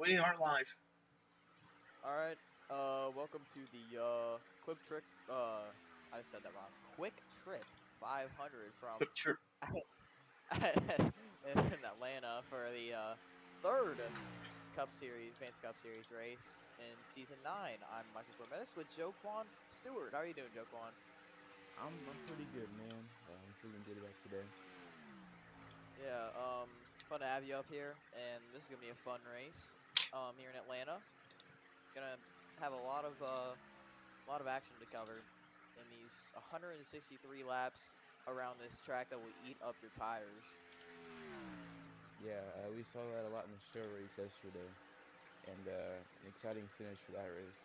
We are live. All right. Welcome to the Quick Trick. I said that wrong. Quick Trip 500 from Quick trip. in Atlanta for the third Cup Series, Advanced Cup Series race in Season 9. I'm Michael Cormetis with Joquan Stewart. How are you doing, Joquan? I'm pretty good, man. I'm feeling good about today. Yeah. Fun to have you up here, and this is gonna be a fun race. Here in Atlanta, gonna have a lot of action to cover in these 163 laps around this track that will eat up your tires. Yeah, we saw that a lot in the show race yesterday, and an exciting finish for that race.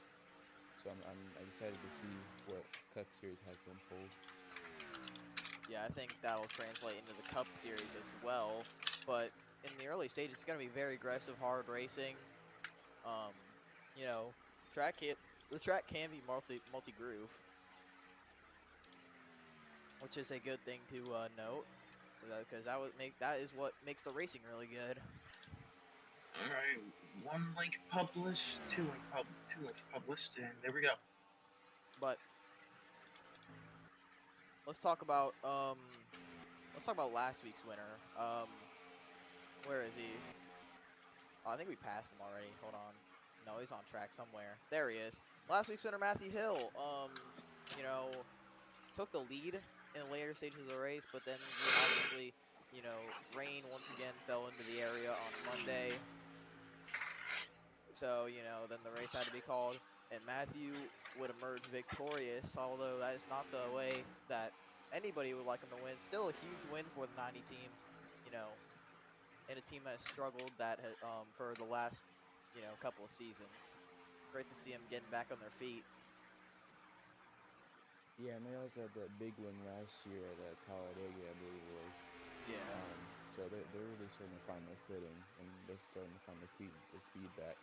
So I'm excited to see what Cup Series has to unfold. Yeah, I think that will translate into the Cup Series as well. But in the early stages, it's going to be very aggressive, hard racing. Um, you know, track it. The track can be multi groove, which is a good thing to note because that is what makes the racing really good. All right, one link published, two links published, and there we go. But let's talk about last week's winner. Where is he? Oh, I think we passed him already. Hold on. No, he's on track somewhere. There he is. Last week's winner, Matthew Hill. You know, took the lead in the later stages of the race, but then obviously, rain once again fell into the area on Monday. So, then the race had to be called, and Matthew would emerge victorious, although that is not the way that anybody would like him to win. Still a huge win for the 90 team, you know, and a team that has struggled for the last, couple of seasons. Great to see them getting back on their feet. Yeah, and they also had that big win last year at Talladega, I believe it was. Yeah. So they're really starting to find their footing, and they're starting to find their speed back.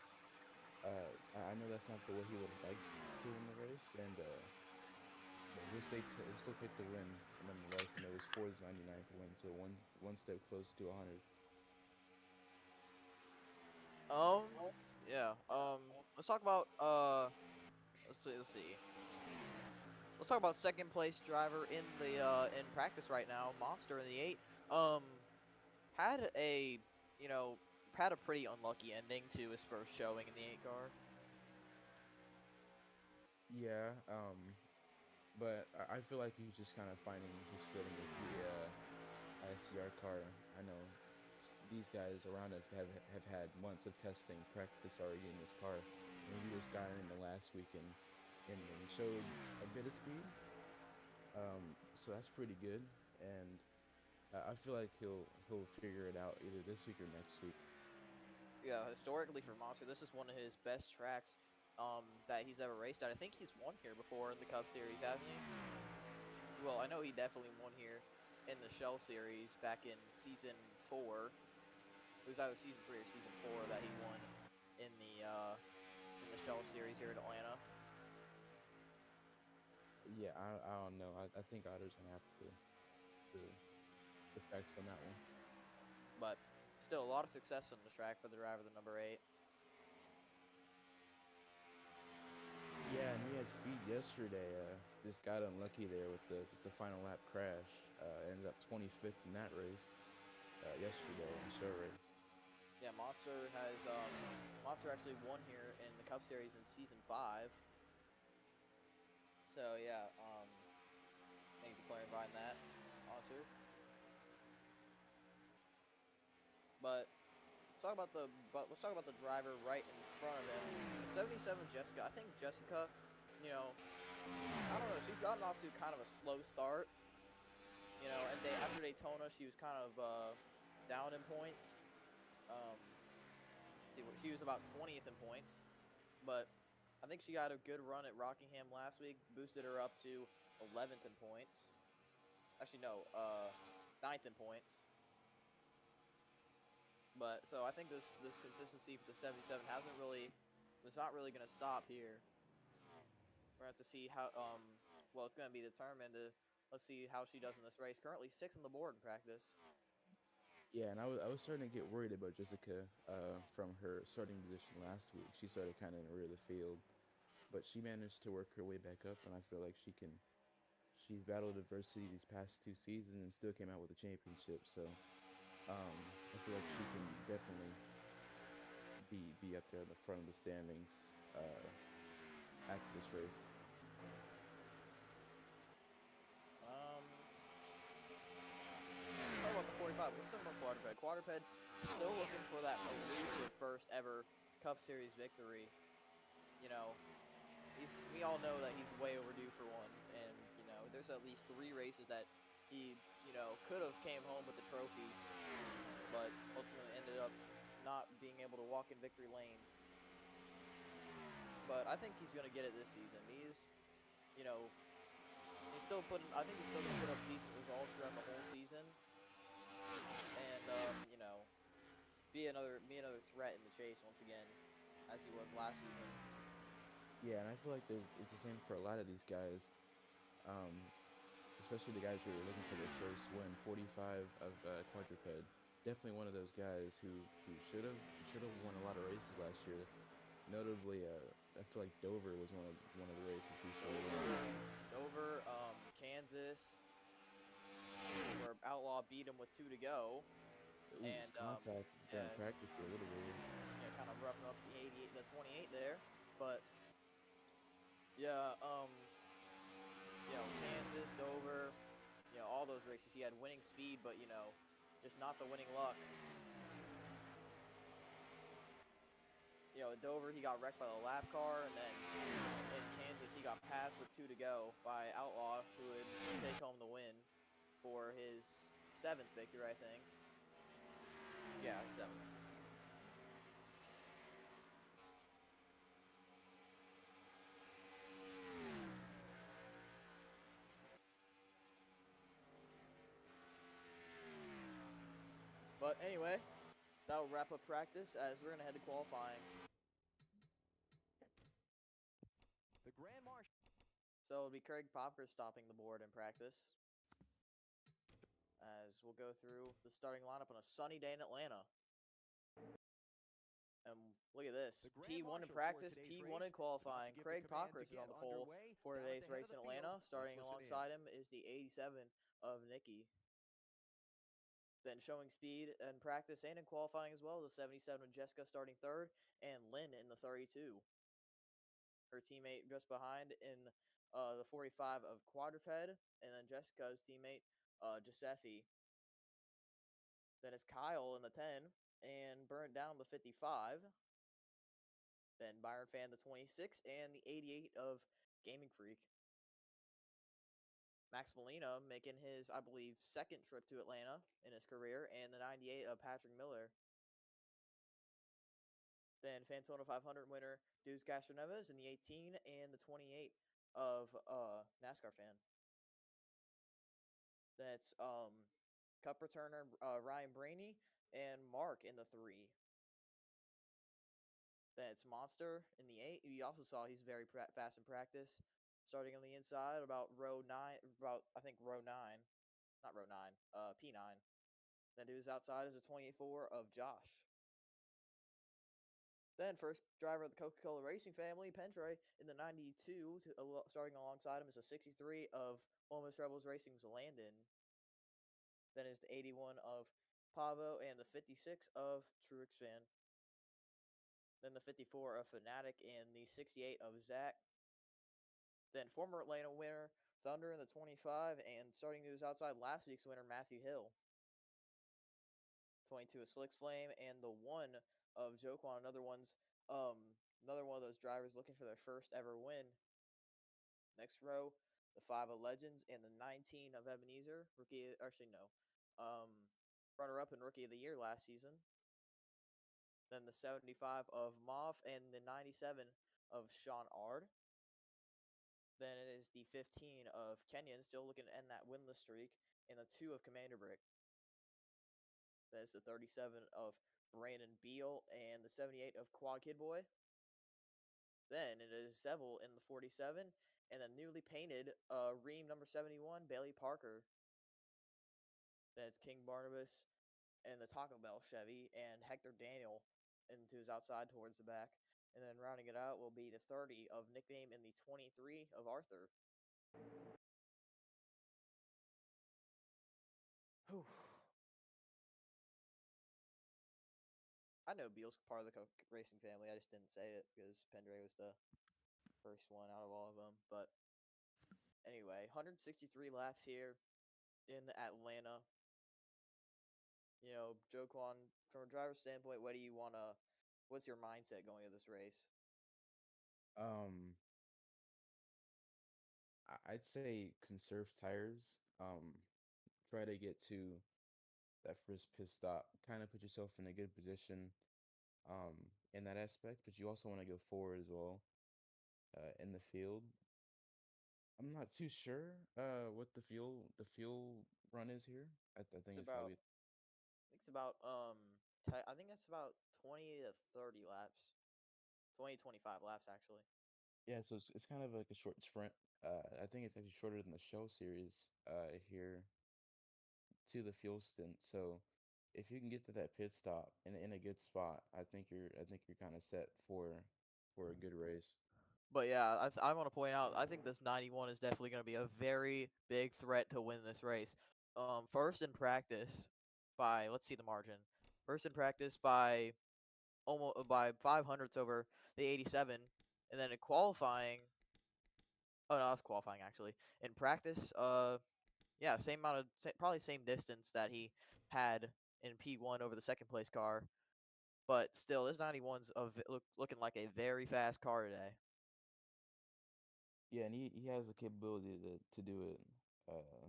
I know that's not the way he would have liked to win the race, and but he'll still take the win nonetheless. And it was Ford's 99th win, so one step closer to 100. Um. Yeah. Let's talk about Let's see. Let's talk about second place driver in practice right now. Monster in the 8. Um. Had a you know had a pretty unlucky ending to his first showing in the 8 car. Yeah, but I feel like he's just kind of finding his footing with the ICR car. I know these guys around it have had months of testing, practice already in this car, and he just got in the last week and showed a bit of speed. So that's pretty good, and I feel like he'll figure it out either this week or next week. Yeah, historically for Monster, this is one of his best tracks that he's ever raced at. I think he's won here before in the Cup Series, hasn't he? Well, I know he definitely won here in the Shell Series back in season 4. It was either season 3 or season 4 that he won in the Shell Series here in Atlanta. Yeah, I don't know. I think Otter's gonna have to flex on that one. But still, a lot of success on the track for the driver, the number 8. Yeah, and he had speed yesterday. Just got unlucky there with the final lap crash. Ended up 25th in that race yesterday in the show race. Yeah, Monster actually won here in the Cup Series in season 5. So yeah, thank you for clarifying that, Monster. But let's talk about the driver right in front of him. 77 Jessica. I think Jessica, you know, I don't know. She's gotten off to kind of a slow start. And after Daytona, she was kind of down in points. Um, she was about 20th in points, but I think she got a good run at Rockingham last week, boosted her up to 11th in points. Actually, no, 9th in points. But so I think this consistency for the 77 it's not really going to stop here. We're going to have to see how well, it's going to be determined. Let's see how she does in this race. Currently 6th on the board in practice. Yeah, and I was starting to get worried about Jessica from her starting position last week. She started kind of in the rear of the field, but she managed to work her way back up, and I feel like she can. She battled adversity these past 2 seasons and still came out with a championship. So I feel like she can definitely be up there in the front of the standings after this race. Um, talk about the 45. Let's talk about Quadruped. Quadruped still looking for that elusive first ever Cup Series victory. You know, we all know that he's way overdue for one, and there's at least 3 races that he could have came home with the trophy, but ultimately ended up not being able to walk in victory lane. But I think he's gonna get it this season. You know, he's still putting. I think he's still gonna put up decent results throughout the whole season, and be another threat in the chase once again, as he was last season. Yeah, and I feel like it's the same for a lot of these guys, um, especially the guys who are looking for their first win. 45 of quadruped, definitely one of those guys who should have won a lot of races last year. Notably, I feel like Dover was one of the races he should have won. Dover, Kansas, where Outlaw beat him with 2 to go, Ooh, this and contact during yeah, practice were a little weird. kind of roughing up the 88, the 28 there, but yeah, Kansas, Dover, all those races he had winning speed, but just not the winning luck. At Dover he got wrecked by the lap car, and then in Kansas he got passed with 2 to go by Outlaw, who would take home the win for his 7th victory, I think. Yeah, 7th. But anyway, that'll wrap up practice as we're gonna head to qualifying. The Grand Marshal. So it'll be Craig Popker stopping the board in practice, as we'll go through the starting lineup on a sunny day in Atlanta. And look at this. P1 in practice, P1 in qualifying. Craig Popkers is on the pole for today's race in Atlanta. Starting alongside him is the 87 of Nikki. Then showing speed in practice and in qualifying as well, the 77 of Jessica starting third, and Lynn in the 32. Her teammate just behind in the 45 of Quadruped, and then Jessica's teammate, Giuseppe. Then it's Kyle in the 10, and Burnt Down the 55. Then Byron Fan the 26, and the 88 of Gaming Freak. Max Molina making his, I believe, 2nd trip to Atlanta in his career, and the 98 of Patrick Miller. Then Fantona 500 winner Deuce Castroneves in the 18, and the 28 of NASCAR Fan. That's Cup returner Ryan Brainy and Mark in the 3. That's Monster in the 8. You also saw he's very fast in practice, starting on the inside about row 9, I think row 9, not row 9, P9. Then to his outside is a 28-4 of Josh. Then first driver of the Coca-Cola Racing family, Pentre, in the 92, starting alongside him is a 63 of Ole Miss Rebels Racing's Landon. Then is the 81 of Pavo and the 56 of Truex Fan. Then the 54 of Fanatic and the 68 of Zach. Then former Atlanta winner Thunder in the 25, and starting to his outside last week's winner Matthew Hill. 22 of Slicks Flame, and the 1 of Joquan, another one of those drivers looking for their first ever win. Next row, the 5 of Legends and the 19 of Ebenezer, runner-up and Rookie of the Year last season. Then the 75 of Moff and the 97 of Sean Ard. Then it is the 15 of Kenyon, still looking to end that winless streak, and the 2 of Commander Brick. Then it's the 37 of Brandon Beal and the 78 of Quad Kid Boy. Then it is Seville in the 47, and the newly painted Ream number 71, Bailey Parker. Then it's King Barnabas in the Taco Bell Chevy, and Hector Daniel into his outside towards the back. And then rounding it out will be the 30 of Nickname and the 23 of Arthur. Whew. I know Beal's part of the Coke Racing family. I just didn't say it because Pendre was the first one out of all of them. But anyway, 163 laps here in Atlanta. You know, Joquan, from a driver's standpoint, what do you want to? What's your mindset going into this race? Um, I'd say conserve tires. Try to get to that first pit stop. Kind of put yourself in a good position in that aspect, but you also want to go forward as well in the field. I'm not too sure what the fuel run is here. I It's think it's about probably It's about I think it's about 20 to 30 laps. 20 25 laps actually. yeah. So it's kind of like a short sprint. I think it's actually shorter than the show series here to the fuel stint. So if you can get to that pit stop in a good spot, I think you're kind of set for a good race. But yeah, I want to point out I think this 91 is definitely going to be a very big threat to win this race. First in practice by let's see the margin. First in practice by almost by 500ths over the 87, and then in qualifying. Oh no, that's qualifying actually. In practice, yeah, same amount of probably same distance that he had in P1 over the second place car, but still, this 91's looking like a very fast car today. Yeah, and he has the capability to do it. Uh,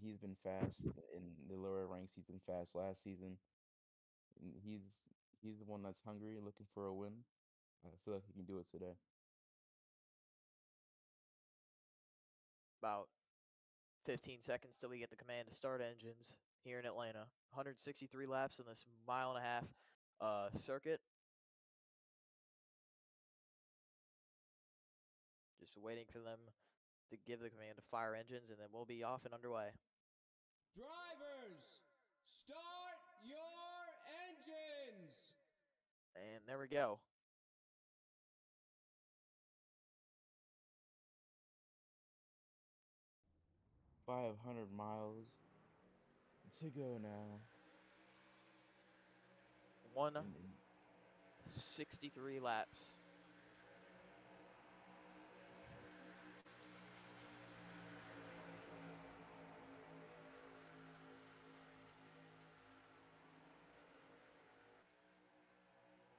he's been fast in the lower ranks. He's been fast last season. And he's the one that's hungry, looking for a win. I feel like he can do it today. About 15 seconds till we get the command to start engines here in Atlanta. 163 laps in this mile and a half circuit. Just waiting for them to give the command to fire engines, and then we'll be off and underway. Drivers, start your engines! And there we go. 500 miles to go now. 163 laps.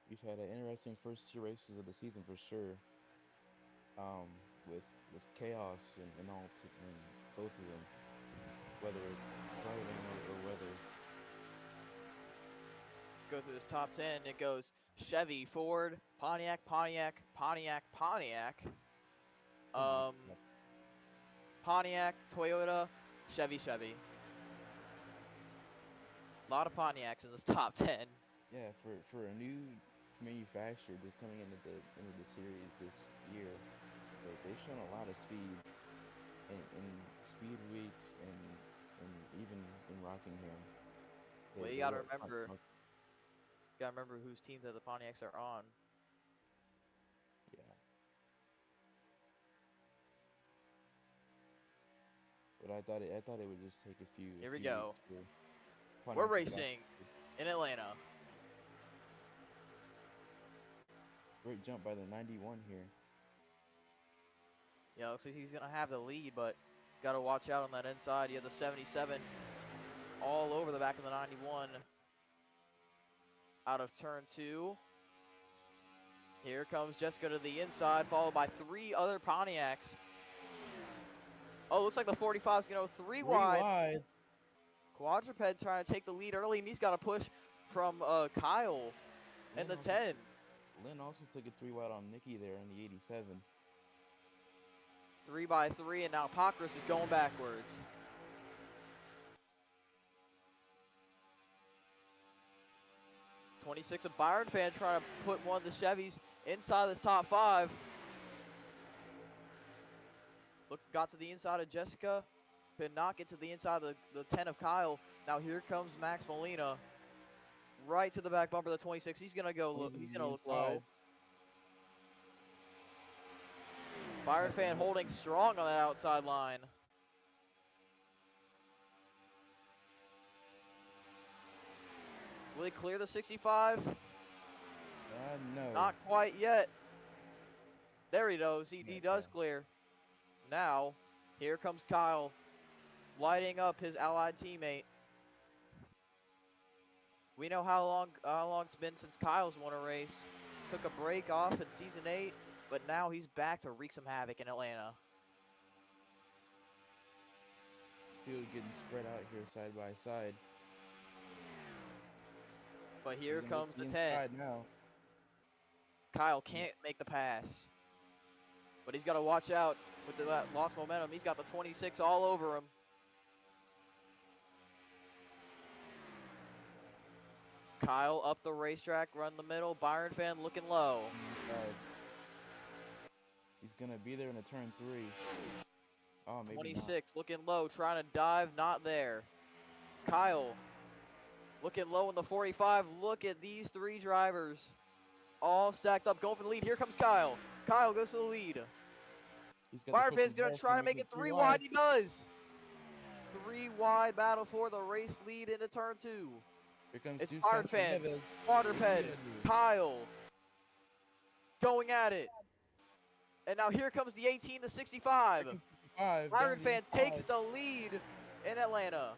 We've had an interesting first two races of the season for sure. With chaos in both of them, whether it's driving or weather. Let's go through this top 10. It goes Chevy, Ford, Pontiac, Pontiac, Pontiac, Pontiac. Oh my Um, God. Pontiac, Toyota, Chevy, Chevy. A lot of Pontiacs in this top 10. Yeah, for a new manufacturer just coming into the series this year, they've shown a lot of speed in speed weeks and even in Rockingham. Well, you They gotta let remember, whose team that the Pontiacs are on. yeah. But I thought it would just take a Here we few go. weeks for We're Pontiac to get off. racing in Atlanta. Great jump by the 91 here. Yeah, looks like he's gonna have the lead, but gotta watch out on that inside. You have the 77 all over the back of the 91. Out of turn 2. Here comes Jessica to the inside, followed by 3 other Pontiacs. Oh, looks like the 45 is going to go 3 wide. Quadruped trying to take the lead early, and he's got a push from Kyle in the 10. Lynn also took a 3 wide on Nikki there in the 87. 3 by 3, and now Pockrass is going backwards. '26 of Byron fan trying to put one of the Chevys inside this top 5. Got to the inside of Jessica. could not get to the inside of the 10 of Kyle. Now here comes Max Molina. Right to the back bumper of the 26. He's gonna go. He's gonna look low. Byron Fan holding strong on that outside line. Will he clear the 65? No. Not quite yet. There he goes. He does clear. Now, here comes Kyle, lighting up his allied teammate. We know how long it's been since Kyle's won a race. Took a break off in season 8, but now he's back to wreak some havoc in Atlanta. Field getting spread out here side by side. But here comes the 10. Now. Kyle can't make the pass. But he's got to watch out with the lost momentum. He's got the 26 all over him. Kyle up the racetrack, run the middle. Byron Fan looking low. He's going to be there in a turn 3. Oh, maybe 26 not. Looking low, trying to dive, not there. Kyle looking low in the 45. Look at these 3 drivers all stacked up, going for the lead. Here comes Kyle. Kyle goes for the lead. Byron Fan's going to try to make it 3 wide. He does. 3 wide battle for the race lead into turn 2. Here comes it's Byron Fan, quadruped, Kyle going at it. And now here comes the 18, the 65. Byron Fan takes the lead in Atlanta.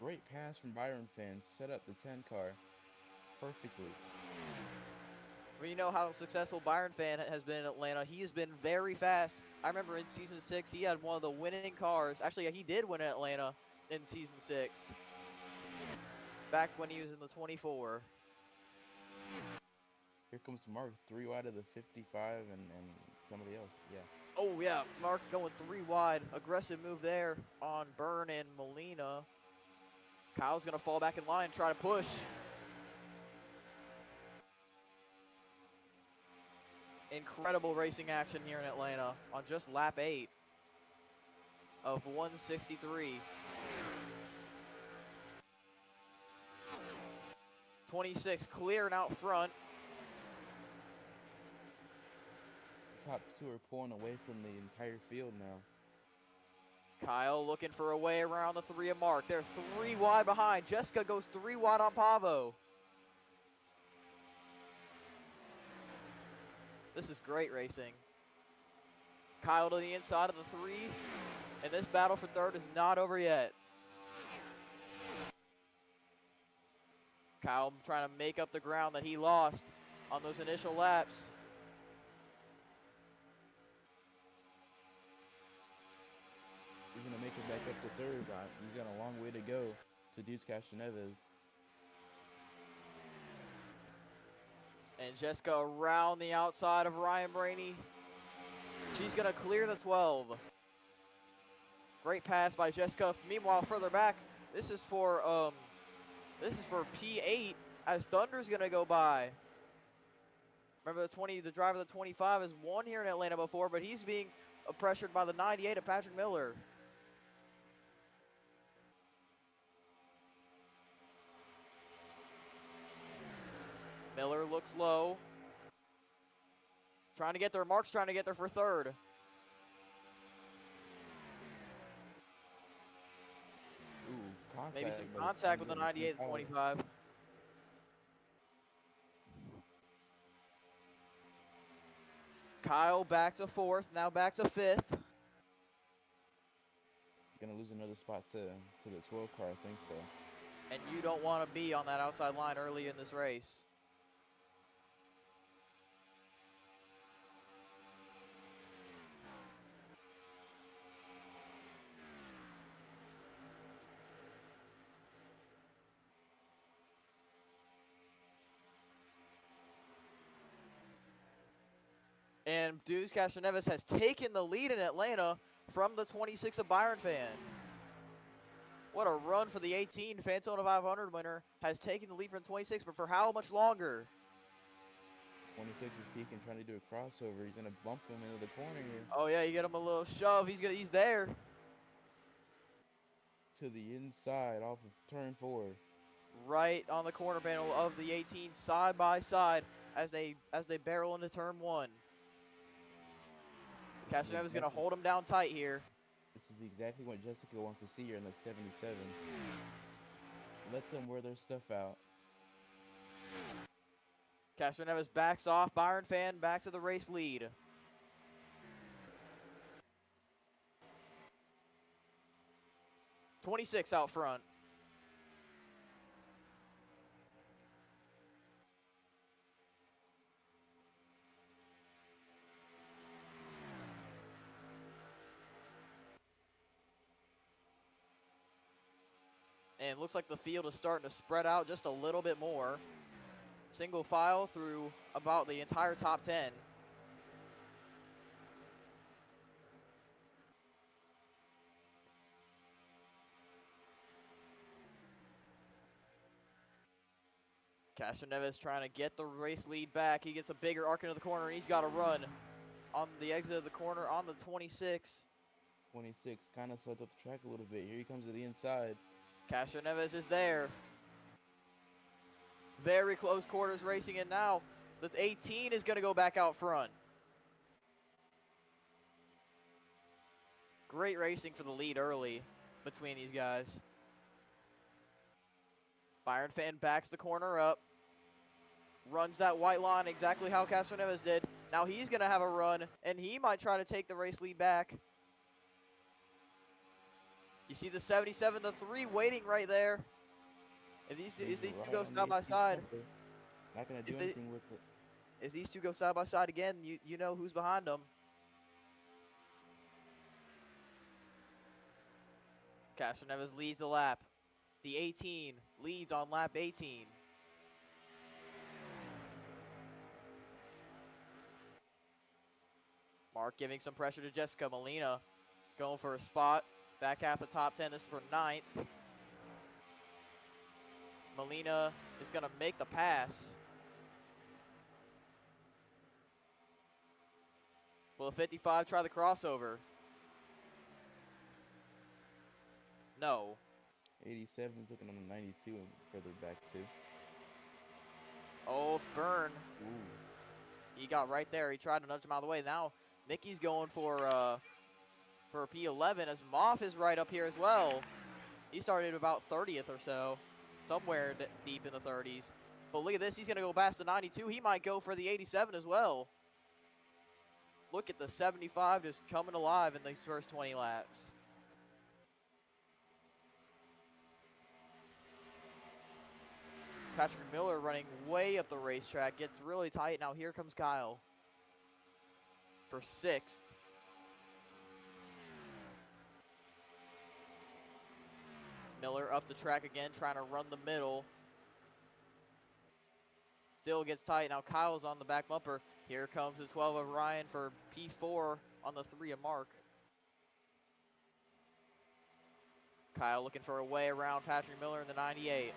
Great pass from Byron Fan. Set up the 10 car perfectly. We know how successful Byron Fan has been in Atlanta. He has been very fast. I remember in season 6, he had one of the winning cars. Actually, he did win in Atlanta in season 6. Back when he was in the 24. Here comes Mark, 3 wide of the 55 and somebody else. Yeah. Oh, yeah. Mark going 3 wide. Aggressive move there on Byrne and Molina. Kyle's going to fall back in line, try to push. Incredible racing action here in Atlanta on just lap 8 of 163. 26 clear and out front. The top 2 are pulling away from the entire field now. Kyle looking for a way around the 3 of Mark. They're 3 wide behind. Jessica goes 3 wide on Pavo. This is great racing. Kyle to the inside of the 3. And this battle for third is not over yet. Kyle trying to make up the ground that he lost on those initial laps. He's going to make it back up to third. He's got a long way to go to Deuce Castroneves. And Jessica around the outside of Ryan Brainey. She's going to clear the 12. Great pass by Jessica. Meanwhile, further back, this is for P8 as Thunder's going to go by. Remember the driver of the 25 has won here in Atlanta before, but he's being pressured by the 98 of Patrick Miller. Miller looks low. Trying to get there. Mark's trying to get there for third. Ooh, contact. Maybe some contact with the 98 and 25. Kyle back to 4th, now back to 5th. He's going to lose another spot to the 12 car, I think so. And you don't want to be on that outside line early in this race. And Deuce Castroneves has taken the lead in Atlanta from the 26 of Byron Fan. What a run for the 18. Fantona 500 winner has taken the lead from 26, but for how much longer? 26 is peeking, trying to do a crossover. He's going to bump him into the corner here. Oh, yeah, you get him a little shove. He's there. to the inside off of turn 4. Right on the corner panel of the 18, side by side as they barrel into turn 1. Castroneves is going to hold him down tight here. This is exactly what Jessica wants to see here in that 77. Let them wear their stuff out. Castroneves backs off. Byron Fan back to the race lead. '26 out front. And it looks like the field is starting to spread out just a little bit more. Single file through about the entire top 10. Castroneves trying to get the race lead back. He gets a bigger arc into the corner, and he's got to run on the exit of the corner on the 26. 26 kind of swept up the track a little bit. Here he comes to the inside. Castroneves is there. Very close quarters racing, and now the 18 is going to go back out front. Great racing for the lead early between these guys. Byron Fan backs the corner up. Runs that white line exactly how Castroneves did. Now he's going to have a run, and he might try to take the race lead back. You see the 77, the 3 waiting right there. If these two go side by side, not going to do anything with it. If these two go side by side again, you know who's behind them. Castroneves leads the lap. The 18 leads on lap 18. Mark giving some pressure to Jessica. Molina going for a spot. Back half the top 10. This is for 9th. Molina is going to make the pass. Will a 55 try the crossover? No. 87 took him on 92 and further back too. Oh, burn. Ooh. He got right there. He tried to nudge him out of the way. Now Mickey's going for a P11 as Moff is right up here as well. He started about 30th or so, somewhere deep in the 30s. But look at this. He's going to go past the 92. He might go for the 87 as well. Look at the 75 just coming alive in these first 20 laps. Patrick Miller running way up the racetrack. Gets really tight. Now here comes Kyle for 6th. Miller up the track again, trying to run the middle. Still gets tight. Now Kyle's on the back bumper. Here comes the 12 of Ryan for P4 on the 3 of Mark. Kyle looking for a way around Patrick Miller in the 98.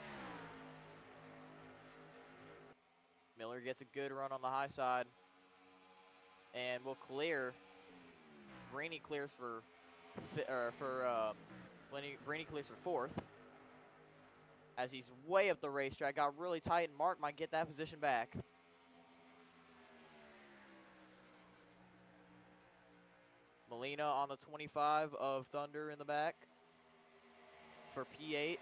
Miller gets a good run on the high side and will clear. Brainy clears for Brainy clears for 4th. As he's way up the racetrack, got really tight, and Mark might get that position back. Molina on the 25 of Thunder in the back for P8.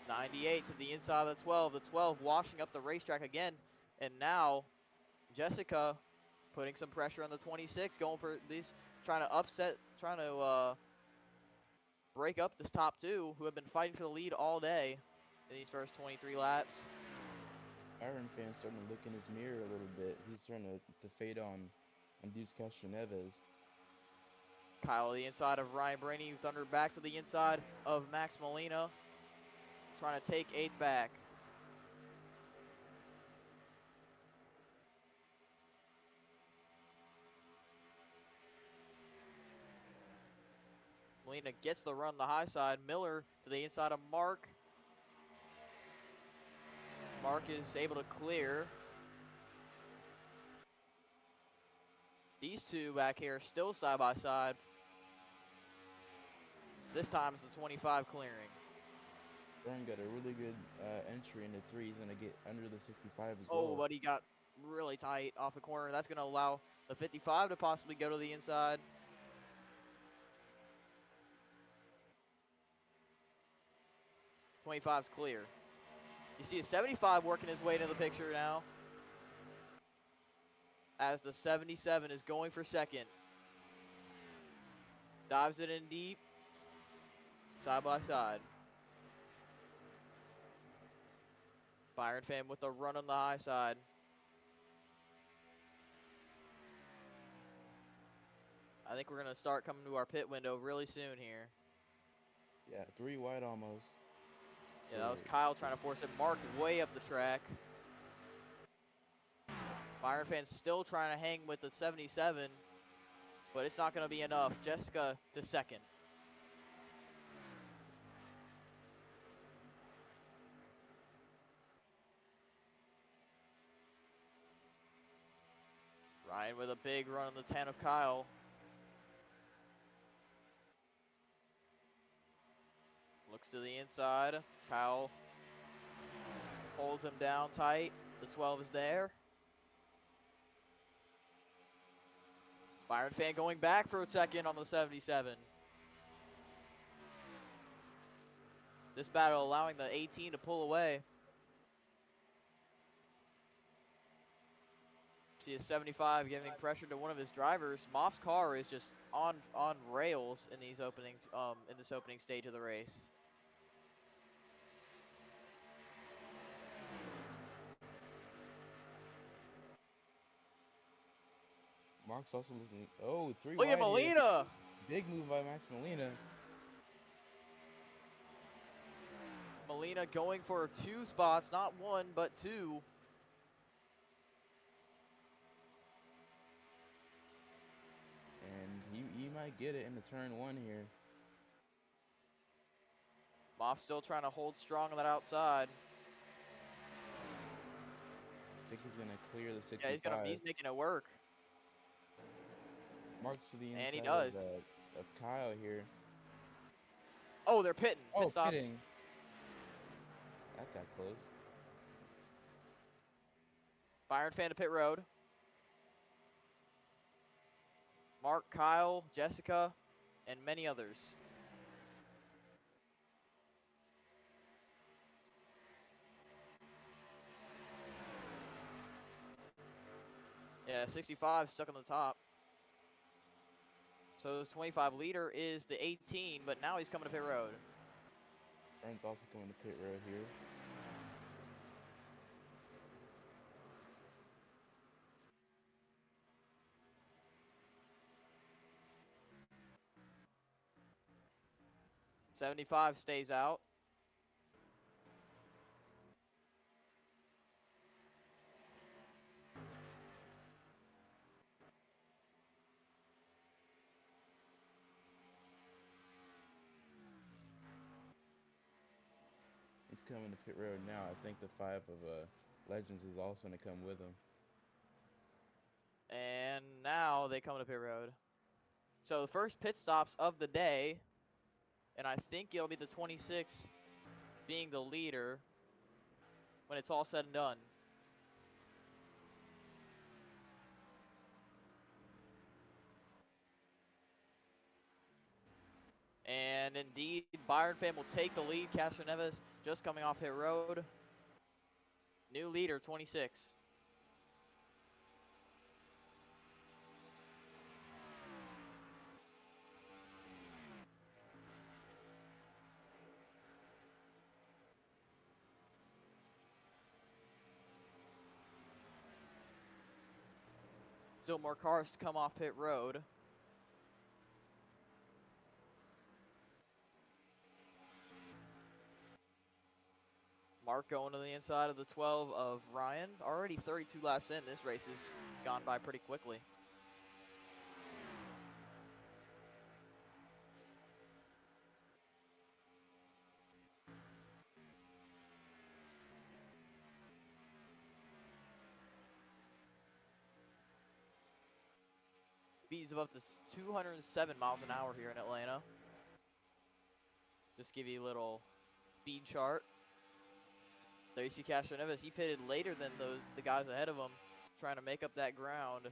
'98 to the inside of the 12. The 12 washing up the racetrack again. And now Jessica putting some pressure on the 26, going for these, trying to break up this top 2 who have been fighting for the lead all day in these first 23 laps. Iron Fan's starting to look in his mirror a little bit. He's starting to fade on Deuce Castroneves. Kyle the inside of Ryan Brainy. Thunder back to the inside of Max Molina, trying to take 8th back. Molina gets the run the high side. Miller to the inside of Mark. Mark is able to clear. These two back here still side by side. This time it's the 25 clearing. Vern got a really good entry into 3. He's going to get under the 65 as Oh, well. but he got really tight off the corner. That's going to allow the 55 to possibly go to the inside. '25's clear. You see a 75 working his way into the picture now, as the 77 is going for second. Dives it in deep, side by side. Byron Pham with the run on the high side. I think we're going to start coming to our pit window really soon here. Yeah, 3 wide almost. Yeah, that was Kyle trying to force it. Mark way up the track. Byron Pham's still trying to hang with the 77, but it's not going to be enough. Jessica to second. Ryan with a big run on the 10 of Kyle. Looks to the inside. Kyle holds him down tight. The 12 is there. Byron Pham going back for a second on the 77. This battle allowing the 18 to pull away. See a 75 giving pressure to one of his drivers. Moff's car is just on rails in these in this opening stage of the race. Mark's also looking. Oh, 3 Look wide at Molina. Here. Big move by Max Molina. Molina going for 2 spots, not 1, but 2. And he might get it in the turn 1 here. Moff still trying to hold strong on that outside. I think he's going to clear the 65. Yeah, he's making it work. Marks to the inside And he does. Of Kyle here. Oh, they're pitting. Oh, Pit stops. pitting. That got close. Byron Pham to pit road. Mark, Kyle, Jessica, and many others. Yeah, 65 stuck on the top. So his 25 leader is the 18, but now he's coming to pit road. Vern's also coming to pit road here. '75 stays out. He's coming to pit road now. I think the 5 of Legends is also going to come with him. And now they come to pit road. So the first pit stops of the day, and I think it'll be the 26 being the leader when it's all said and done. And indeed, Byron Pham will take the lead. Castro Neves just coming off pit road. New leader, 26. Still more cars to come off pit road. Mark going to the inside of the 12 of Ryan. Already 32 laps in. This race has gone by pretty quickly. Speeds of up to 207 miles an hour here in Atlanta. Just give you a little speed chart. There you see Castro Neves. He pitted later than the guys ahead of him, trying to make up that ground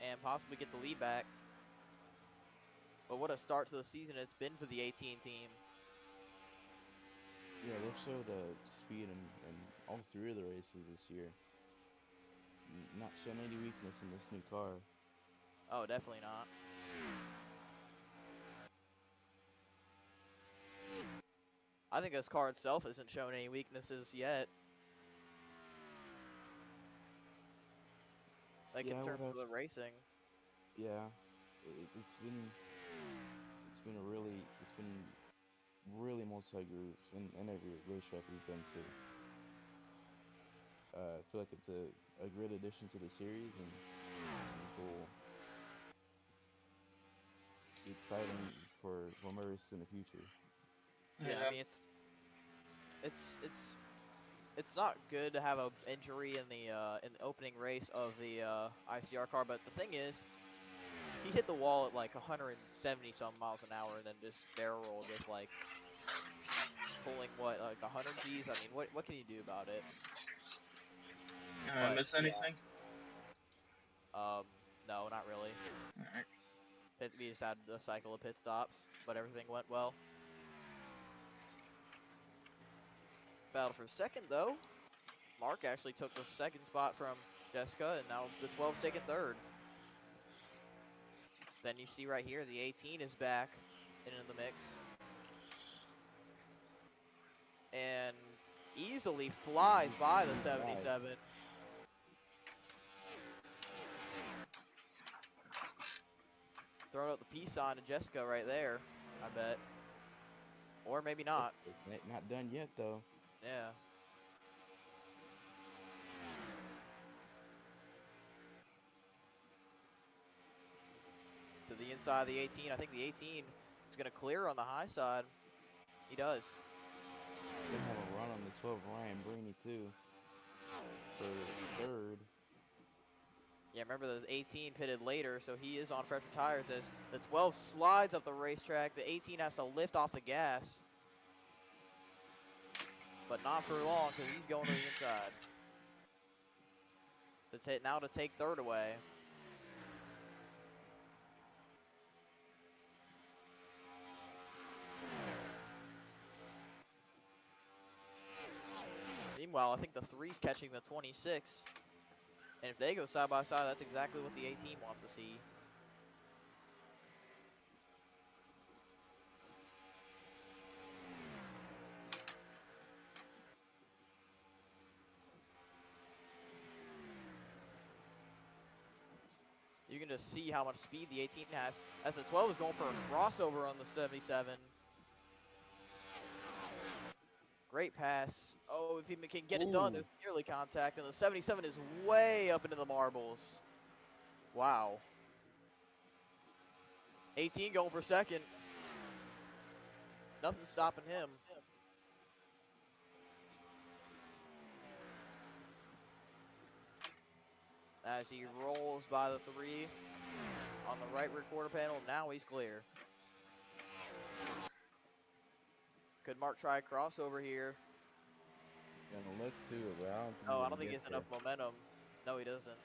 and possibly get the lead back. But what a start to the season it's been for the 18 team. Yeah, they've showed speed in all three of the races this year. Not shown any weakness in this new car. Oh, definitely not. I think this car itself hasn't shown any weaknesses yet. Like Yeah, in terms of the racing. Yeah, it's been really multi-groove in every racetrack we've been to. I feel like it's a great addition to the series and will be exciting for more races in the future. Yeah, I mean it's not good to have an injury in the opening race of the ICR car, but the thing is, he hit the wall at like 170 some miles an hour and then just barrel rolled with like pulling what, like 100 G's. I mean, what can you do about it? But, Miss anything? no, not really. Alright. We just had a cycle of pit stops, but everything went well. Battle for second, though. Mark actually took the second spot from Jessica, and now the 12's taking third. Then you see right here, the 18 is back into the mix. And easily flies by the 77. Throwing up the peace sign to Jessica right there, I bet. Or maybe not. It's not done yet, though. Yeah. To the inside of the 18. I think the 18 is going to clear on the high side. He does. They have a run on the 12, Ryan Blaney, too, for third. Yeah, remember the 18 pitted later, so he is on fresher tires as the 12 slides up the racetrack. The 18 has to lift off the gas. But not for long, because he's going to the inside. Now to take third away. Meanwhile, I think the 3's catching the 26. And if they go side by side, that's exactly what the 18 wants to see. You can just see how much speed the 18 has. As the 12 is going for a crossover on the 77. Great pass. Oh, if he can get it done, there's nearly contact. And the 77 is way up into the marbles. Wow. 18 going for second. Nothing stopping him. As he rolls by the 3 on the right rear quarter panel, now he's clear. Could Mark try a crossover here? Gonna look to it, but I don't think he has enough momentum. No, he doesn't.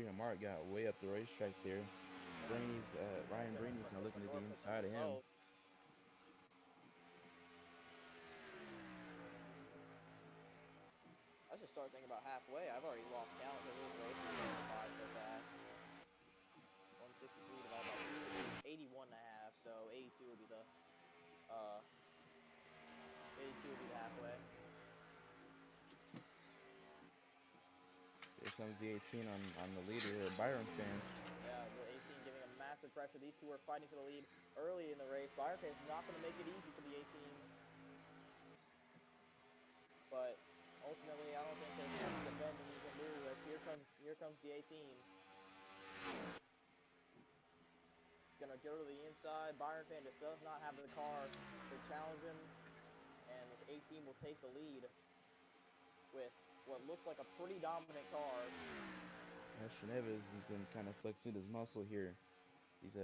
And Mark got way up the racetrack there. Ryan Blaney's now looking to the inside of him. I should start thinking about halfway. I've already lost count because those races going by so fast. 163 divided by 2 is 81 and a half, so 82 would be the 82 would be the halfway. Here comes the 18 on the leader, Byron fan. Yeah, the 18 giving a massive massive pressure. These two are fighting for the lead early in the race. Byron fan's not going to make it easy for the 18. But ultimately, I don't think there's much defending you can do as here comes the 18. Gonna go to the inside. Byron fan just does not have the car to challenge him, and this 18 will take the lead with what looks like a pretty dominant car. Ashton Evans has been kind of flexing his muscle here. These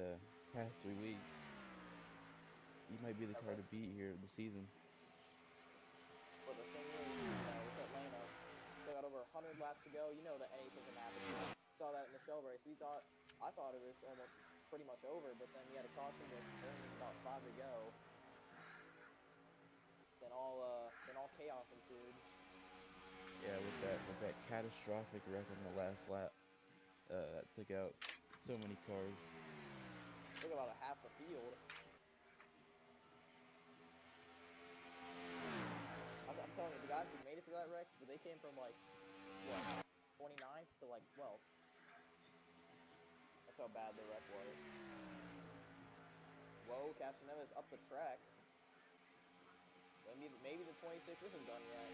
past 3 weeks. He might be the car to beat here this season. But the thing is, it's Atlanta. Still got over 100 laps to go. You know that anything can happen. Saw that in the shell race. I thought it was almost pretty much over, but then he had a caution with only about 5 to go. Then all chaos ensued. Yeah, with that catastrophic wreck on the last lap, that took out so many cars. Took about a half the field. I'm telling you, the guys who made it through that wreck, they came from like what, 29th to like 12th. That's how bad the wreck was. Whoa, Castaneda's up the track. Maybe the 26 isn't done yet.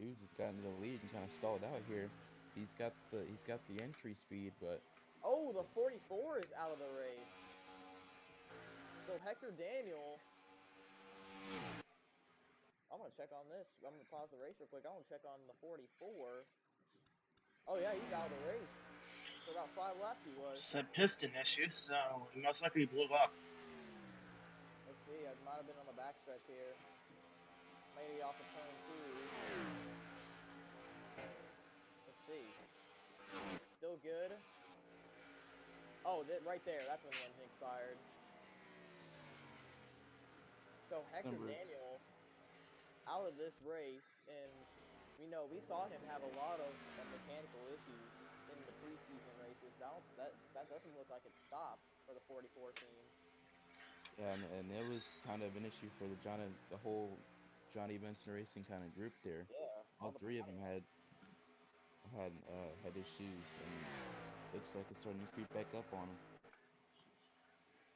Dude's just got into the lead and kind of stalled out here. He's got the entry speed, but oh, the 44 is out of the race. So Hector Daniel, I'm gonna check on this. I'm gonna pause the race real quick. I want to check on the 44. Oh yeah, he's out of the race. For about 5 laps he was. Said piston issues, so he most likely blew up. Let's see, I might have been on the backstretch here. Maybe off of turn 2. Let's see. Still good. Oh, right there. That's when the engine expired. So Hector Daniel out of this race, and we saw him have a lot of mechanical issues in the preseason races. Now that doesn't look like it stopped for the 44 team. yeah, and it was kind of an issue for the whole Johnny Benson Racing kind of group there. Yeah, All 3 of them had issues, and looks like it's starting to creep back up on them.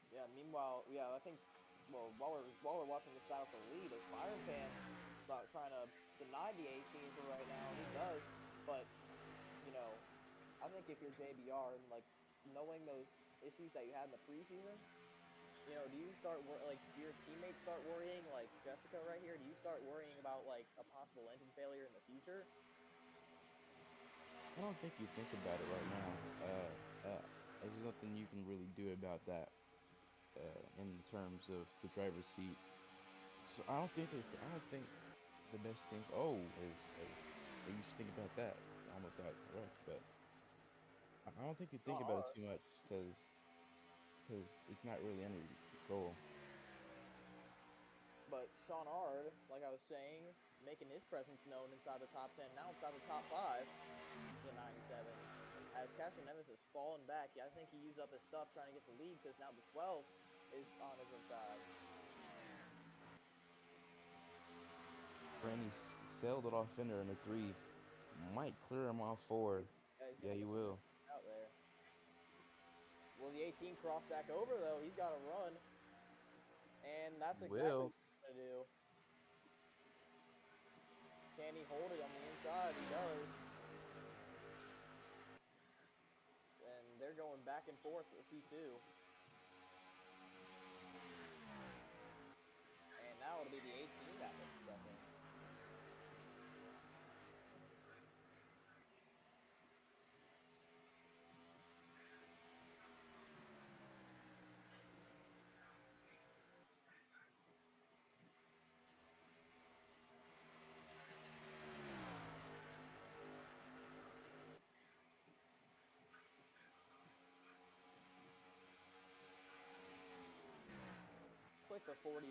Yeah. Meanwhile, I think, well, while we're watching this battle for the lead, is Byron fan about trying to deny the 18 for right now, and he does. But I think if you're JBR and like knowing those issues that you had in the preseason, do you start do your teammates start worrying, like Jessica right here? Do you start worrying about like a possible engine failure in the future? I don't think you think about it right now. There's nothing you can really do about that in terms of the driver's seat. So I don't think the best thing is you should think about that. I almost got correct, but I don't think you think about it too much because it's not really under your control. But Sean Ard, like I was saying, making his presence known inside the top 10, now inside the top 5, the 97. As Castro Neves has fallen back, I think he used up his stuff trying to get the lead because now the 12 is on his inside. Brandy sailed it off Fender in a 3. Might clear him off forward. Yeah, he will. Out there. Will the 18 cross back over, though? He's got to run. And that's exactly what he's going to do. Can he hold it on the inside? He does. And they're going back and forth with P2. And now it'll be the 18 that makes second. It's like the 44.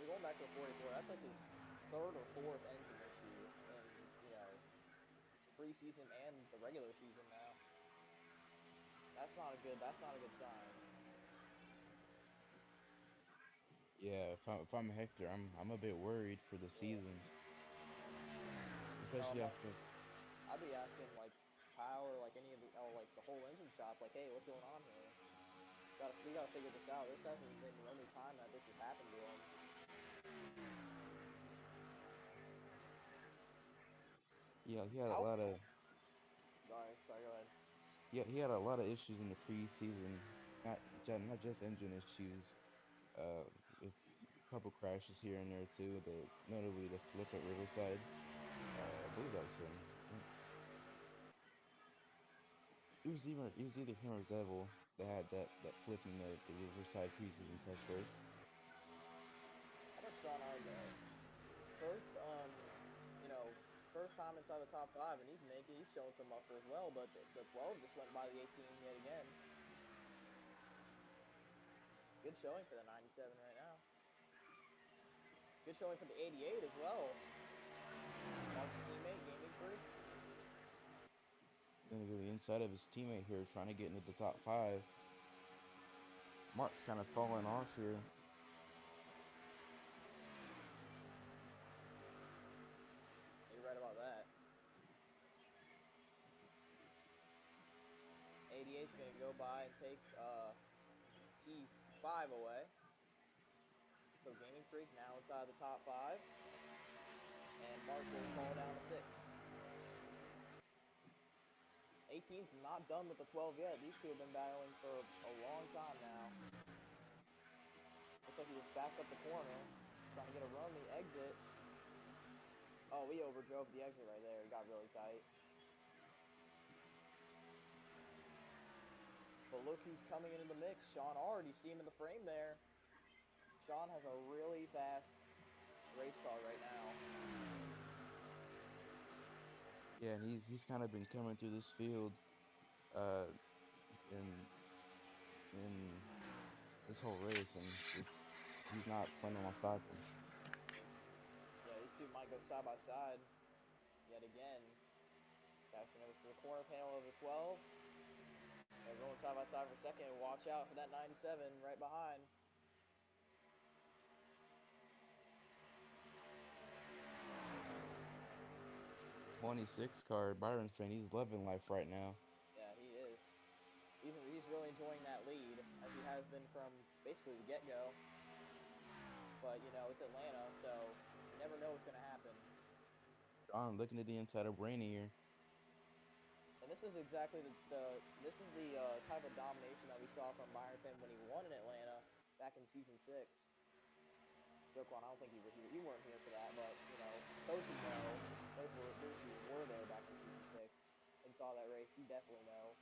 Going back to the 44, that's like his 3rd or 4th engine issue in, preseason and the regular season now. That's not a good sign. Yeah, if I'm Hector, I'm a bit worried for the season, especially after. I'd be asking, like, Kyle or like any of the like the whole engine shop, like, hey, what's going on here? We gotta figure this out. This hasn't been the only time that this has happened to him. Yeah, he had a How? lot of Sorry, go ahead. he had a lot of issues in the preseason. Not just engine issues. With a couple crashes here and there too. Notably the flip at Riverside. I believe that was him. It was either him or Zevel that had that flip in the Riverside preseason test race. How does Sean R go? First, you know, first time inside the top 5, and he's showing some muscle as well. But the 12 just went by the 18 yet again. Good showing for the 97 right now. Good showing for the 88 as well. Mark's teammate, Gaming Freak. Gonna go to the inside of his teammate here, trying to get into the top 5. Mark's kind of falling off here. You're right about that. 88's going to go by and take P5 away. So Gaming Freak now inside the top 5. And Mark will fall down to 6th. 18's not done with the 12 yet. These two have been battling for a long time now. Looks like he just backed up the corner, trying to get a run the exit. Oh, he overdrove the exit right there. He got really tight. But look who's coming into the mix. Sean R. Do you see him in the frame there? Sean has a really fast race car right now. Yeah, and he's kind of been coming through this field, in this whole race, and he's not planning on stopping. Yeah, these two might go side by side yet again. Cashing over to the corner panel of the 12. They're going side by side for second. Watch out for that 97 right behind. 26 car, Byron Finn, he's loving life right now. Yeah, he is. He's really enjoying that lead, as he has been from basically the get-go. But, you know, it's Atlanta, so you never know what's going to happen. John looking at the inside of Brainy here. And this is exactly the type of domination that we saw from Byron Finn when he won in Atlanta back in Season 6. Joquan, I don't think you were here. You weren't here for that, but, you know, those who know, those who were there back in Season 6 and saw that race, you definitely know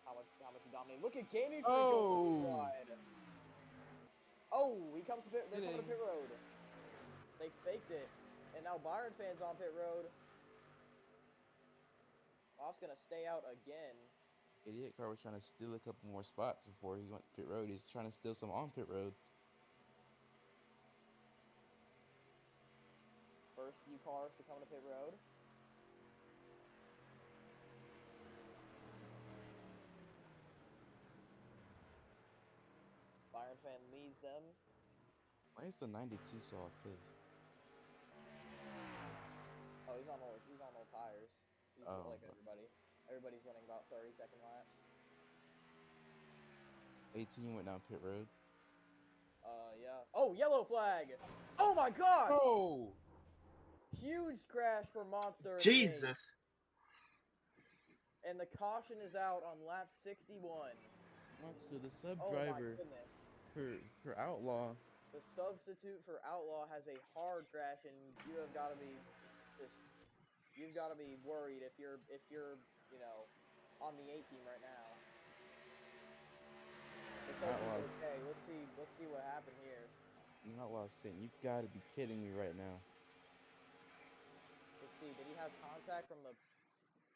how much he dominated. Look at Gaming Freak over wide. Oh, they're coming to pit road. They faked it, and now Byron Fan's on pit road. Off's gonna stay out again. Idiot car was trying to steal a couple more spots before he went to pit road. He's trying to steal some on pit road. First few cars to come to pit road. Byron Fan leads them. Why is the 92 so off pace? Oh, he's on old tires. He's like everybody. Everybody's running about 30-second laps. 18 went down pit road. Yeah. Oh, yellow flag! Oh my gosh! Oh! Huge crash for Monster. Jesus. And the caution is out on lap 61. Monster, the sub Oh my driver goodness. for Outlaw. The substitute for Outlaw has a hard crash, and you have got to be you've got to be worried if you're you know on the 8 team right now. Let's hope it's okay. Let's see what happened here. Outlaw saying, "You gotta be kidding me right now." Let's see. Did he have contact from the?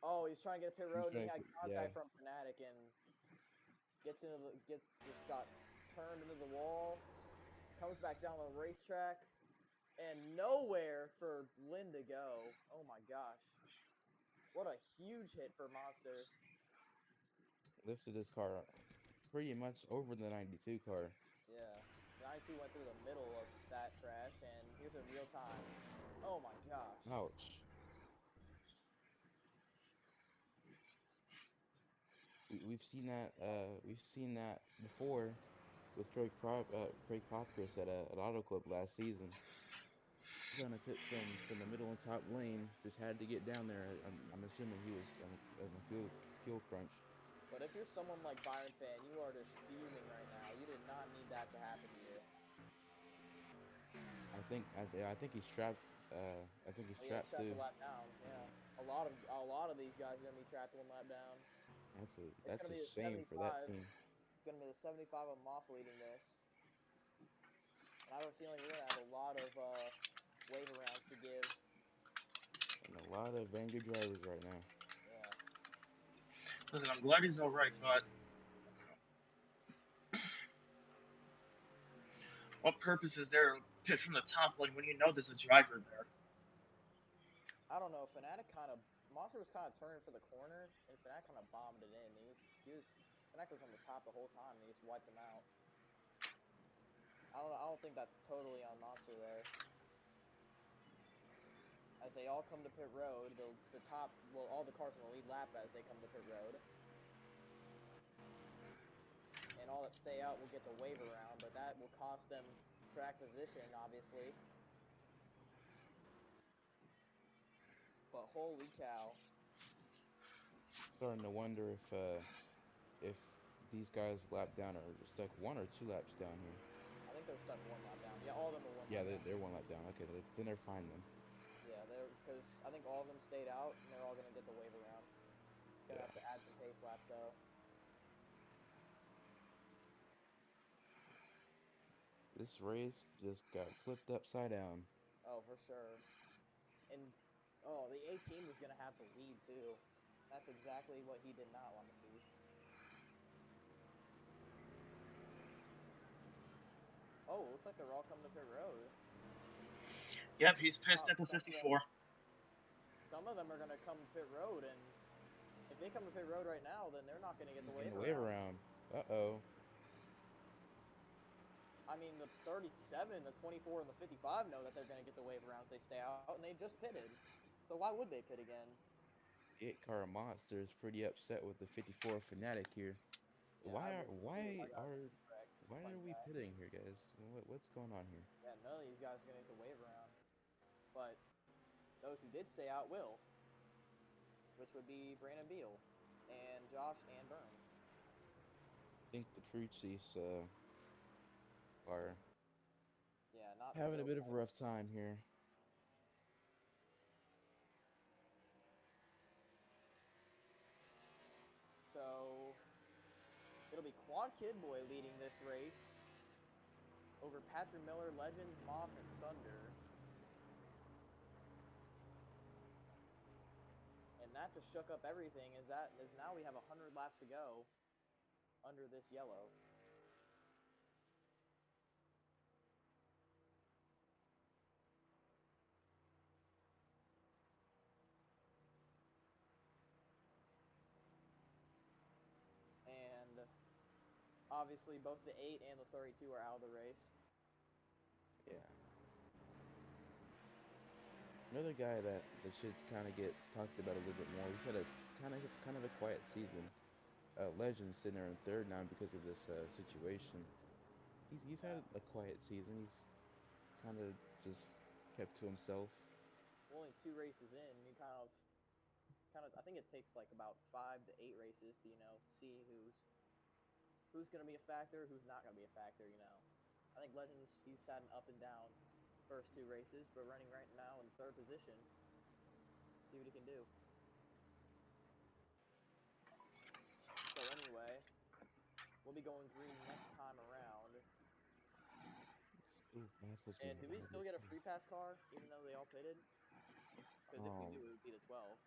Oh, he's trying to get pit road, and he had contact from Fnatic, and just got turned into the wall. Comes back down the racetrack, and nowhere for Lynn to go. Oh my gosh. What a huge hit for Monster. Lifted his car pretty much over the 92 car. Yeah. 92 went through the middle of that crash, and here's a real time. Oh my gosh. Ouch. we've seen that before with Craig Popkris at Auto Club last season. Trying to pit from the middle and top lane, just had to get down there. I'm assuming he was on a fuel crunch. But if you're someone like Byron fan, you are just fuming right now. You did not need that to happen to you. I think he's trapped. I think he's Oh, yeah, he's trapped trapped a too. lap down. Yeah, a lot of these guys are gonna be trapped one lap down. It's That's gonna a be the shame for that 75. team. It's gonna be the 75 of Moth leading this, and I have a feeling we're gonna have a lot of wave rounds to give. And a lot of angry drivers right now. Yeah. Listen, I'm glad he's all right, but what purpose is there to pit from the top lane when you know there's a driver there? I don't know. Fnatic kind of Monster was kind of turning for the corner, and Fnatic kind of bombed it in. Fnatic was on the top the whole time, and he just wiped them out. I don't know. I don't think that's totally on Monster there. As they all come to pit road, all the cars in the lead lap as they come to pit road, and all that stay out will get the wave around, but that will cost them track position, obviously. But holy cow! Starting to wonder if these guys lap down or stuck 1 or 2 laps down here. I think they're stuck one lap down. Yeah, all of them are one Yeah, lap down. they're 1 lap down. Okay, then they're fine then. Yeah, they're because I think all of them stayed out, and they're all gonna get the wave around. Gonna Yeah. have to add some pace laps though. This race just got flipped upside down. Oh, for sure. And oh, the A team was gonna have the lead too. That's exactly what he did not want to see. Oh, looks like they're all coming to pit road. Yep, he's pissed Wow, at the 54. some of them are gonna come to pit road, and if they come to pit road right now, then they're not gonna get the Getting wave the wave around. around. Uh-oh. I mean, the 37, the 24, and the 55 know that they're gonna get the wave around if they stay out, and they just pitted. So why would they pit again? The 8-car monster is pretty upset with the 54 Fanatic here. Yeah, I would too if I Why got are correct why are like we that. pitting here, guys? What's going on here? Yeah, none of these guys are gonna get the wave around, but those who did stay out will, which would be Brandon Beal and Josh and Byrne. I think the crew chiefs are Yeah, not having a so bit of a bright. rough time here. So it'll be Quad Kid Boy leading this race over Patrick Miller, Legends, Moth, and Thunder. And that just shook up everything is now we have 100 laps to go under this yellow. And obviously both the 8 and the 32 are out of the race. Yeah. Another guy that should kind of get talked about a little bit more. He's had a kind of a quiet season. Legend sitting there in third now because of this situation. He's Yeah. had a quiet season. He's kind of just kept to himself. Only 2 races in, you kind of I think it takes like about 5 to 8 races to, see who's going to be a factor, who's not going to be a factor. I think Legends, he's had an up and down first 2 races, but running right now in 3rd position. See what he can do. So anyway, we'll be going green next time around. Ooh, man, that's supposed to be And do we one. still get a free pass car, even though they all pitted? Because if we Um, do, it would be the 12.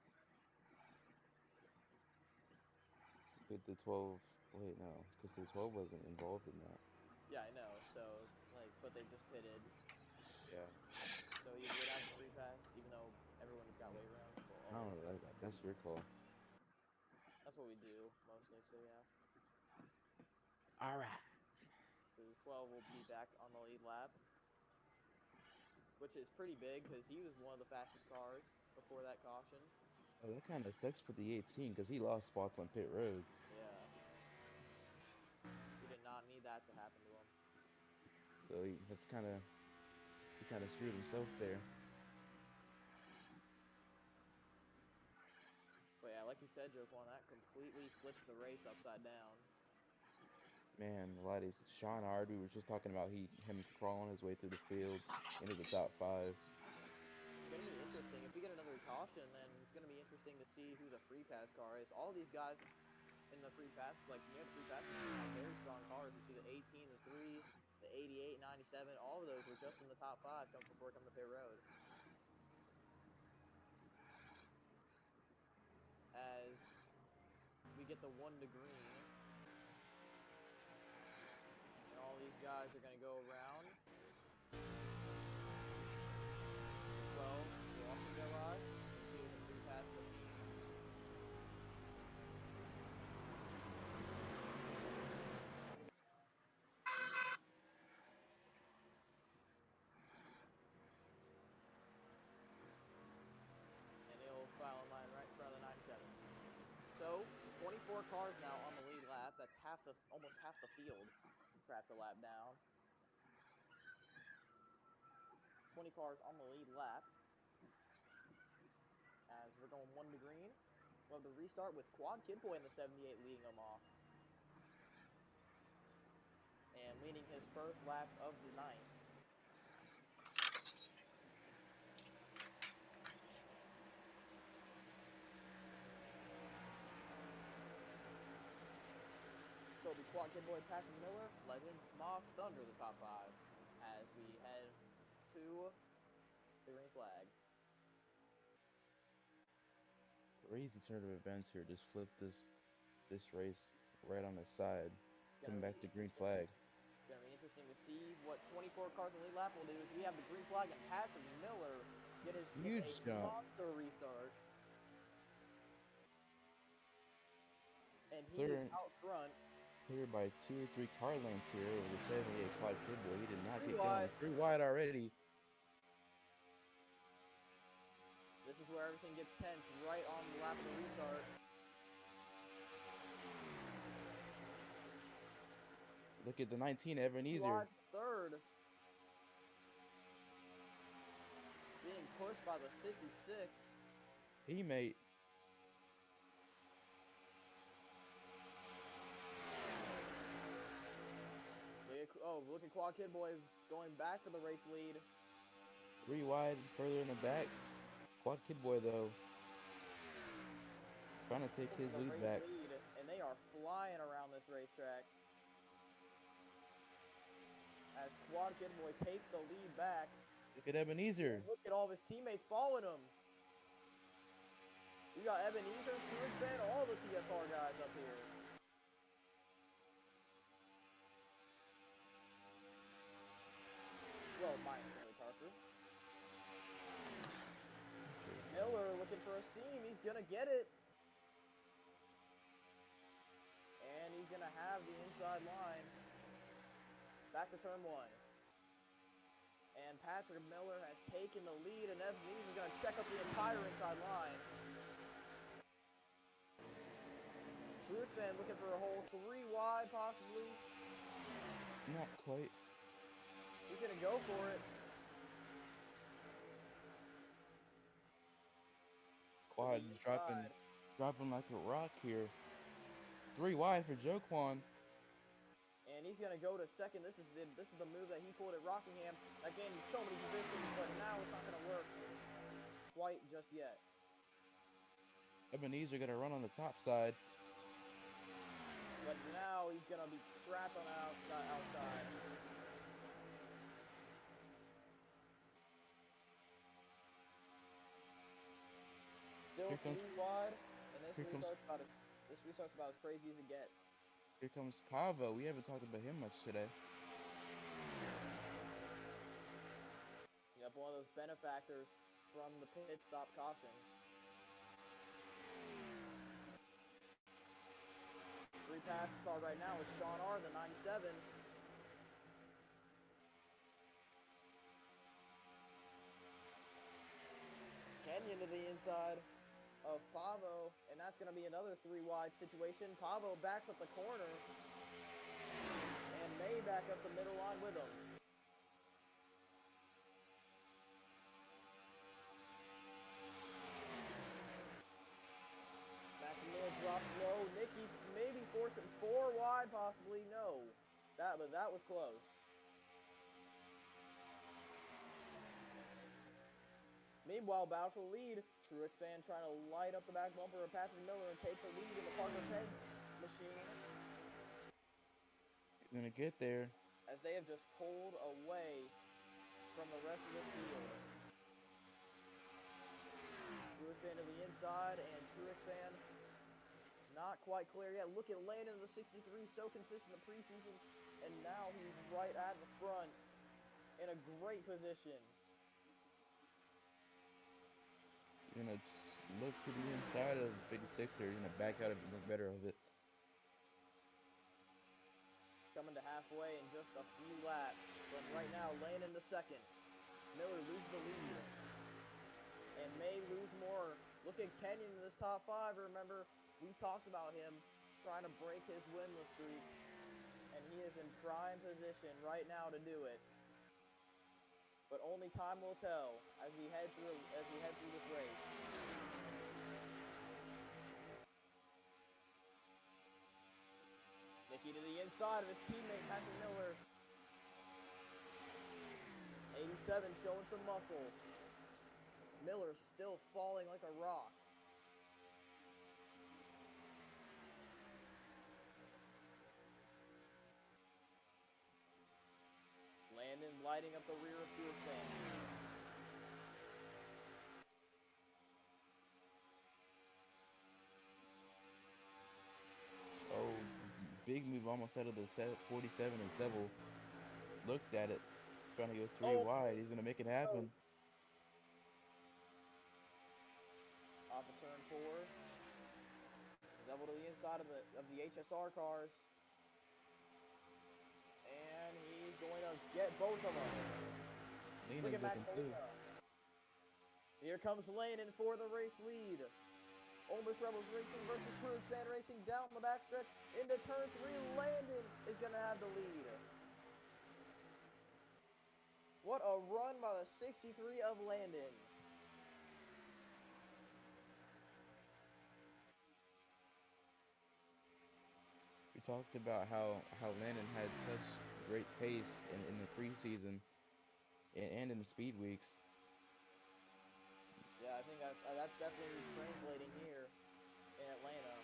with the 12. Wait, no, because the 12 wasn't involved in that. Yeah, I know. So, but they just pitted. Yeah. So you would have the free pass, even though everyone's got wave rounds. Well, I almost don't know. everyone. That's your call. That's what we do mostly. So yeah. All right. So the 12 will be back on the lead lap, which is pretty big because he was one of the fastest cars before that caution. Oh, that kind of sucks for the 18 because he lost spots on pit road. Yeah. not need that to happen to him. So he kind of screwed himself there. But yeah, like you said, Joquan, that completely flips the race upside down. Man, ladies, Sean Hard, we were just talking about him crawling his way through the field into the top 5. It's going to be interesting. If we get another caution, then it's going to be interesting to see who the free pass car is. All these guys in the free pass, like near the free pass, have very strong cars. You see the 18, the 3, the 88, 97, all of those were just in the top 5 before coming to pit road. As we get the 1 to green. And all these guys are going to go around. 12 will also go by. Completing the free pass machine. And he'll file in line right in front of the 97. So 24 cars now on the lead lap. That's almost half the field crapped the lap down. 20 cars on the lead lap. As we're going 1 to green. We'll have the restart with Quad Kid Boy in the 78 leading them off. And leading his first laps of the night. So it'll be Quad Kid Boy passing Miller, Legend, Smoth, Thunder the top 5 as we head to the green flag. Crazy turn of events here. Just flipped this race right on the side. Coming back to green flag. It's going to be interesting to see what 24 cars in the lead lap will do. As we have the green flag and Patrick Miller gets Huge a jump. monster restart. And he is out front. Clear by 2 or 3 car lengths here over the 78 Quad Kid Boy. He did not get wide. going. 3 wide already. This is where everything gets tense, right on the lap of the restart. Look at the 19, Ebenezer. Wide third. Being pushed by the 56. Teammate. Look at Quad Kid Boy going back for the race lead. 3 wide, further in the back. Quad Kid Boy, though, trying to take his lead back. And they are flying around this racetrack. As Quad Kid Boy takes the lead back. Look at Ebenezer. And look at all of his teammates following him. We got Ebenezer, Truexpan, all the TFR guys up here. Well, minus Miller Parker. Miller looking for a seam. He's going to get it. And he's going to have the inside line. Back to turn 1. And Patrick Miller has taken the lead, and Ebenezer is going to check up the entire inside line. Truexpan looking for a hole 3 wide, possibly. Not quite. He's going to go for it. Quad dropping like a rock here. 3 wide for Joquan. And he's going to go to second. This is the move that he pulled at Rockingham. That gained him so many positions, but now it's not going to work quite just yet. Ebenezer going to run on the top side. But now he's going to be trapped on the outside. Still 3 wide, and this restart's about as crazy as it gets. Here comes Pavo. We haven't talked about him much today. Yep, one of those benefactors from the pit stop caution. Free pass car right now is Sean R, the 97. Kenyon to the inside of Pavo, and that's going to be another 3 wide situation. Pavo backs up the corner, up the middle line with him. Maximilian drops low. Nicky maybe forcing 4 wide, possibly. No. But that was close. Meanwhile, battle for the lead. Truex Band trying to light up the back bumper of Patrick Miller and take the lead in the Parker Pence machine. He's gonna get there. As they have just pulled away from the rest of this field. Truex Band to the inside, and Truex Band not quite clear yet. Look at Landon of the 63, so consistent in the preseason, and now he's right at the front in a great position. You're gonna look to the inside of 56, or you're gonna back out of it, look better of it. Coming to halfway in just a few laps. From right now, Landon to second. Miller loses the lead. And may lose more. Look at Kenyon in this top 5. Remember, we talked about him trying to break his winless streak. And he is in prime position right now to do it. But only time will tell as we head through this race. Nicky to the inside of his teammate Patrick Miller. 87 showing some muscle. Miller still falling like a rock. Landon lighting up the rear of Truex Band. Oh, big move almost out of the 47, and Seville looked at it, trying to go 3 wide. He's gonna make it happen. Off of turn 4. Seville to the inside of the HSR cars. And he's going to get both of them. Look at Max Molina. Here comes Landon for the race lead. Ole Miss Rebels Racing versus Truex Band Racing down the backstretch into turn 3. Landon is going to have the lead. What a run by the 63 of Landon. We talked about how Landon had such great pace in the preseason and in the speed weeks. Yeah, I think that's definitely translating here in Atlanta.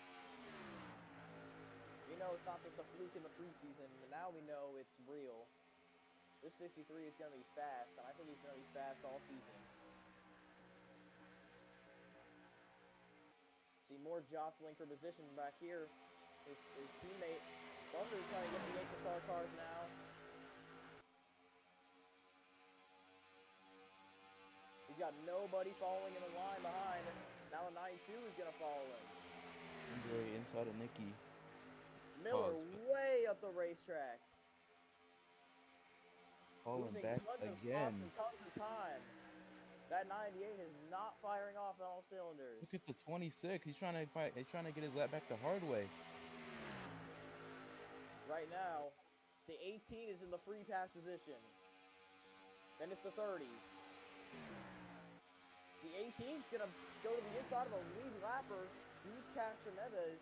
We know it's not just a fluke in the preseason, but now we know it's real. This 63 is going to be fast, and I think he's going to be fast all season. See more jostling for position back here. His teammate Thunder trying to get the HSR cars now. He's got nobody following in the line behind. Now the 92 is going to follow him. Andre inside of Nicky. Miller way up the racetrack. Falling Losing back tons again. of tons of time. That 98 is not firing off on all cylinders. Look at the 26. He's trying to fight. He's trying to get his lap back the hard way. Right now, the 18 is in the free pass position. Then it's the 30. The 18 is going to go to the inside of a lead lapper, Dudes Castro Neves.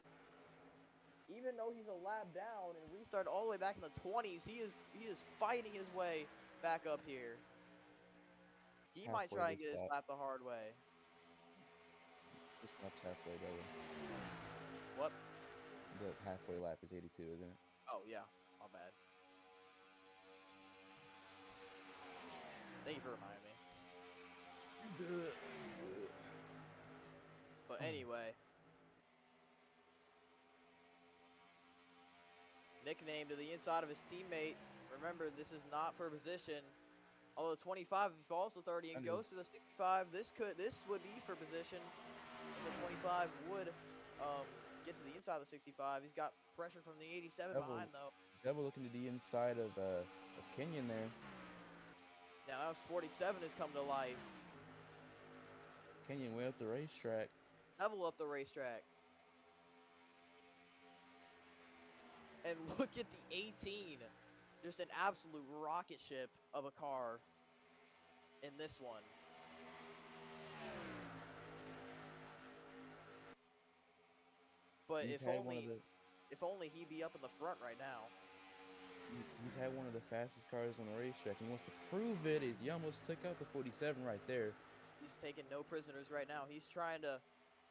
Even though he's a lap down and restarted all the way back in the 20s, he is fighting his way back up here. He might try and get his lap the hard way. This lap's halfway, brother. What? The halfway lap is 82, isn't it? Oh, yeah. My bad. Thank you for reminding me. But anyway. Nickname to the inside of his teammate. Remember, this is not for position. Although 25, if he falls to 30 and goes for the 65, this would be for position. If the 25 would get to the inside of the 65. He's got pressure from the 87 behind, though. Devil looking to the inside of Kenyon there. Now that was 47 has come to life. Kenyon way up the racetrack. Level up the racetrack. And look at the 18. just an absolute rocket ship of a car in this one. But He's if had one of the only he'd be up in the front right now. he's had one of the fastest cars on the racetrack. He wants to prove it. He almost took out the 47 right there. He's taking no prisoners right now. He's trying to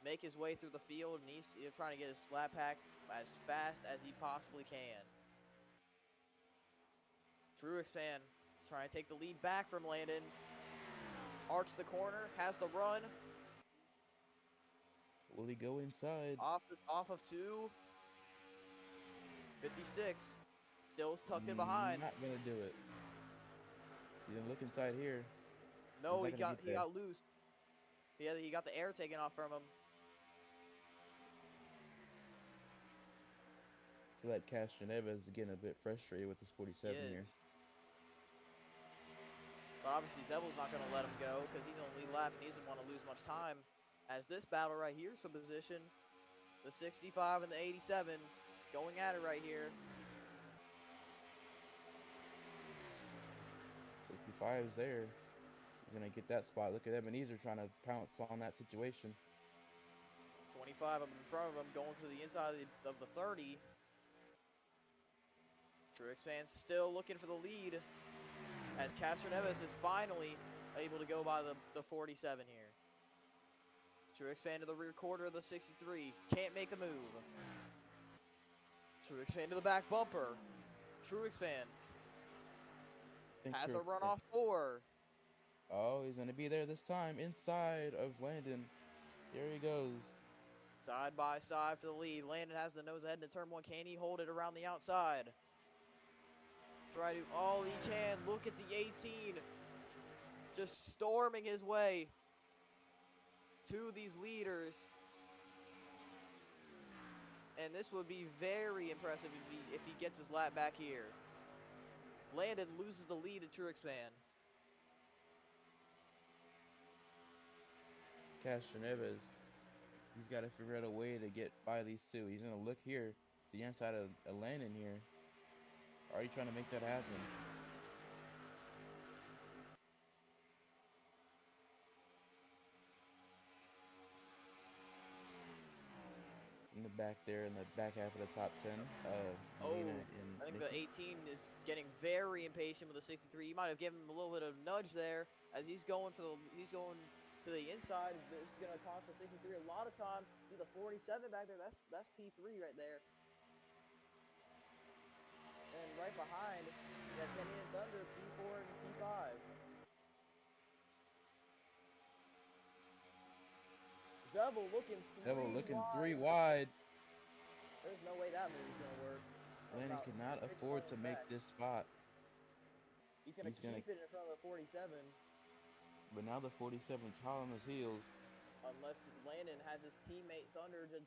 make his way through the field, and he's trying to get his lap pack as fast as he possibly can. Truexpan trying to take the lead back from Landon. Arcs the corner, has the run. Will he go inside? Off of 2. 56. Still tucked in behind. Not gonna do it. He didn't look inside here. No, He's not gonna he get got loose. He got the air taken off from him. I feel like Castroneves is getting a bit frustrated with this 47 here. But obviously Zebel's not going to let him go because he's on the lead lap and he doesn't want to lose much time. As this battle right here is for position, the 65 and the 87 going at it right here. 65 is there. He's gonna get that spot. Look at Ebenezer trying to pounce on that situation. 25 up in front of him, going to the inside of the 30. Truexpan still looking for the lead as Castroneves is finally able to go by the 47 here. Truexpan to the rear quarter of the 63. Can't make the move. Truexpan to the back bumper. Truexpan has a run off 4. Oh, he's gonna be there this time inside of Landon. There he goes. Side by side for the lead. Landon has the nose ahead into turn 1. Can he hold it around the outside? Try to do all he can. Look at the 18. Just storming his way to these leaders. And this would be very impressive if he gets his lap back here. Landon loses the lead to Truexpan. Castroneves, he's got to figure out a way to get by these two. He's gonna look here to the inside of Landon here. Already trying to make that happen. In the back there, in the back half of the top 10. Molina and I think Nikki. the 18 is getting very impatient with the 63. You might have given him a little bit of nudge there as he's going to the inside. This is going to cost the 63 a lot of time. See the 47 back there. That's P3 right there. And right behind, you have Kenny and Thunder, P4 and P5. Zebel looking 3 wide. There's no way that move is going to work. Landon cannot afford to make this spot. He's going to keep it in front of the 47. But now the 47's hot on his heels. Unless Landon has his teammate Thunder to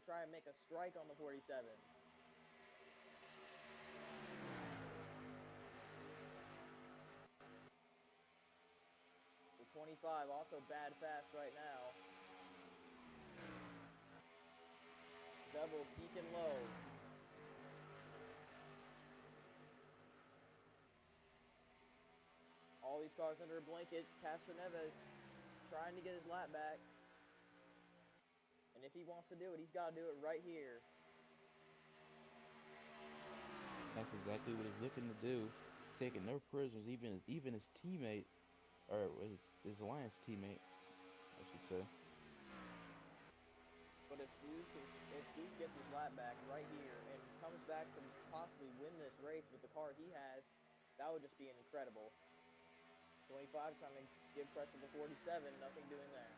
try and make a strike on the 47. The 25 also bad fast right now. Zebel peaking low. All these cars under a blanket. Castroneves trying to get his lap back. And if he wants to do it, he's got to do it right here. That's exactly what he's looking to do. Taking no prisoners, even his teammate, or his alliance teammate, I should say. But if Deuce gets his lap back right here and comes back to possibly win this race with the car he has, that would just be incredible. 25 trying to give pressure to 47, nothing doing there.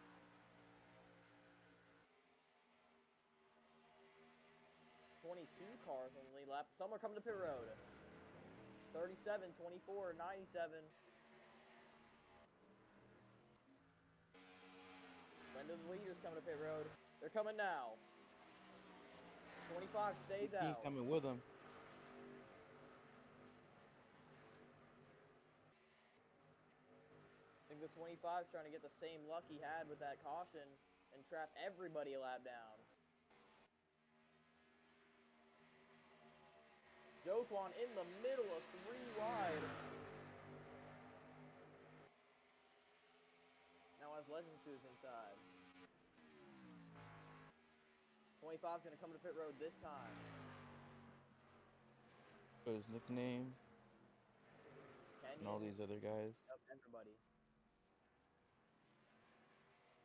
22 cars on the lead lap. Some are coming to pit road. 37, 24, 97. When do the leaders come to pit road? They're coming now. 25 stays out. Coming with him. I think the 25 is trying to get the same luck he had with that caution and trap everybody a lap down. Joquan in the middle of 3 wide. Now has Legends to his inside. 25's going to come to pit road this time. For his nickname Kenyon. and all these other guys. Yep, everybody.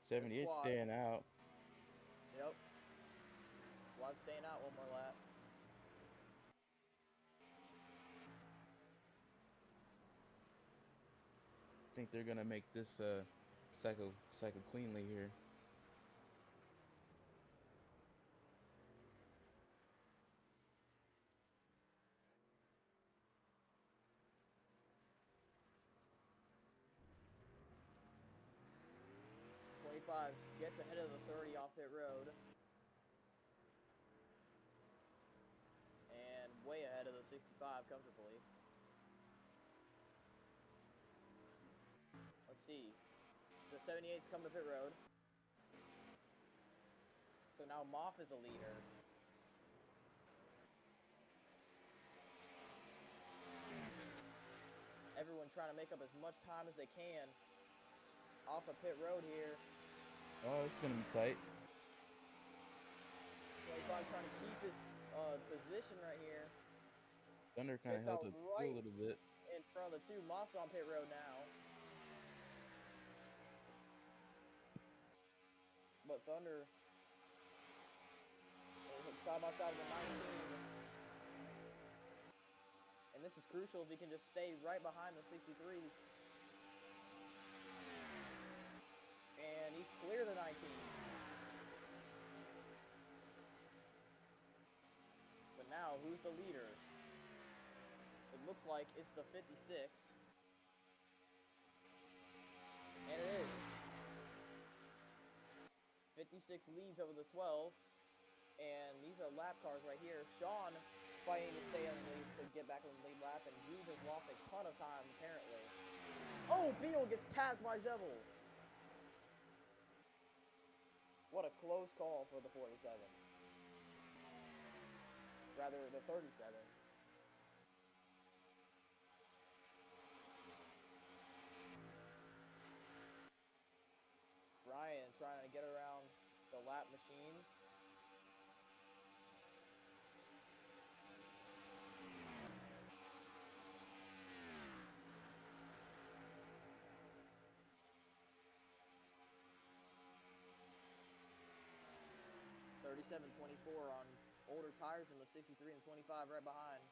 78 Quad. staying out. Yep. Quad staying out one more lap. I think they're gonna make this cycle cleanly here. Gets ahead of the 30 off pit road. And way ahead of the 65 comfortably. Let's see. The 78's come to pit road. So now Moff is the leader. Everyone trying to make up as much time as they can off of pit road here. Oh, it's gonna be tight. 25 trying to keep his position right here. Thunder kind of held it still a little bit. In front of the 2. Moff's on pit road now. But Thunder side by side with the 19. And this is crucial if he can just stay right behind the 63. And he's clear the 19. But now, who's the leader? It looks like it's the 56. And it is. 56 leads over the 12. And these are lap cars right here. Sean fighting to stay on the lead to get back on the lead lap. And Jude has lost a ton of time, apparently. Oh, Beal gets tapped by Zebel. What a close call for the 47. Rather, the 37. Ryan trying to get around the lap machines. .24 on older tires and the 63 and 25 right behind.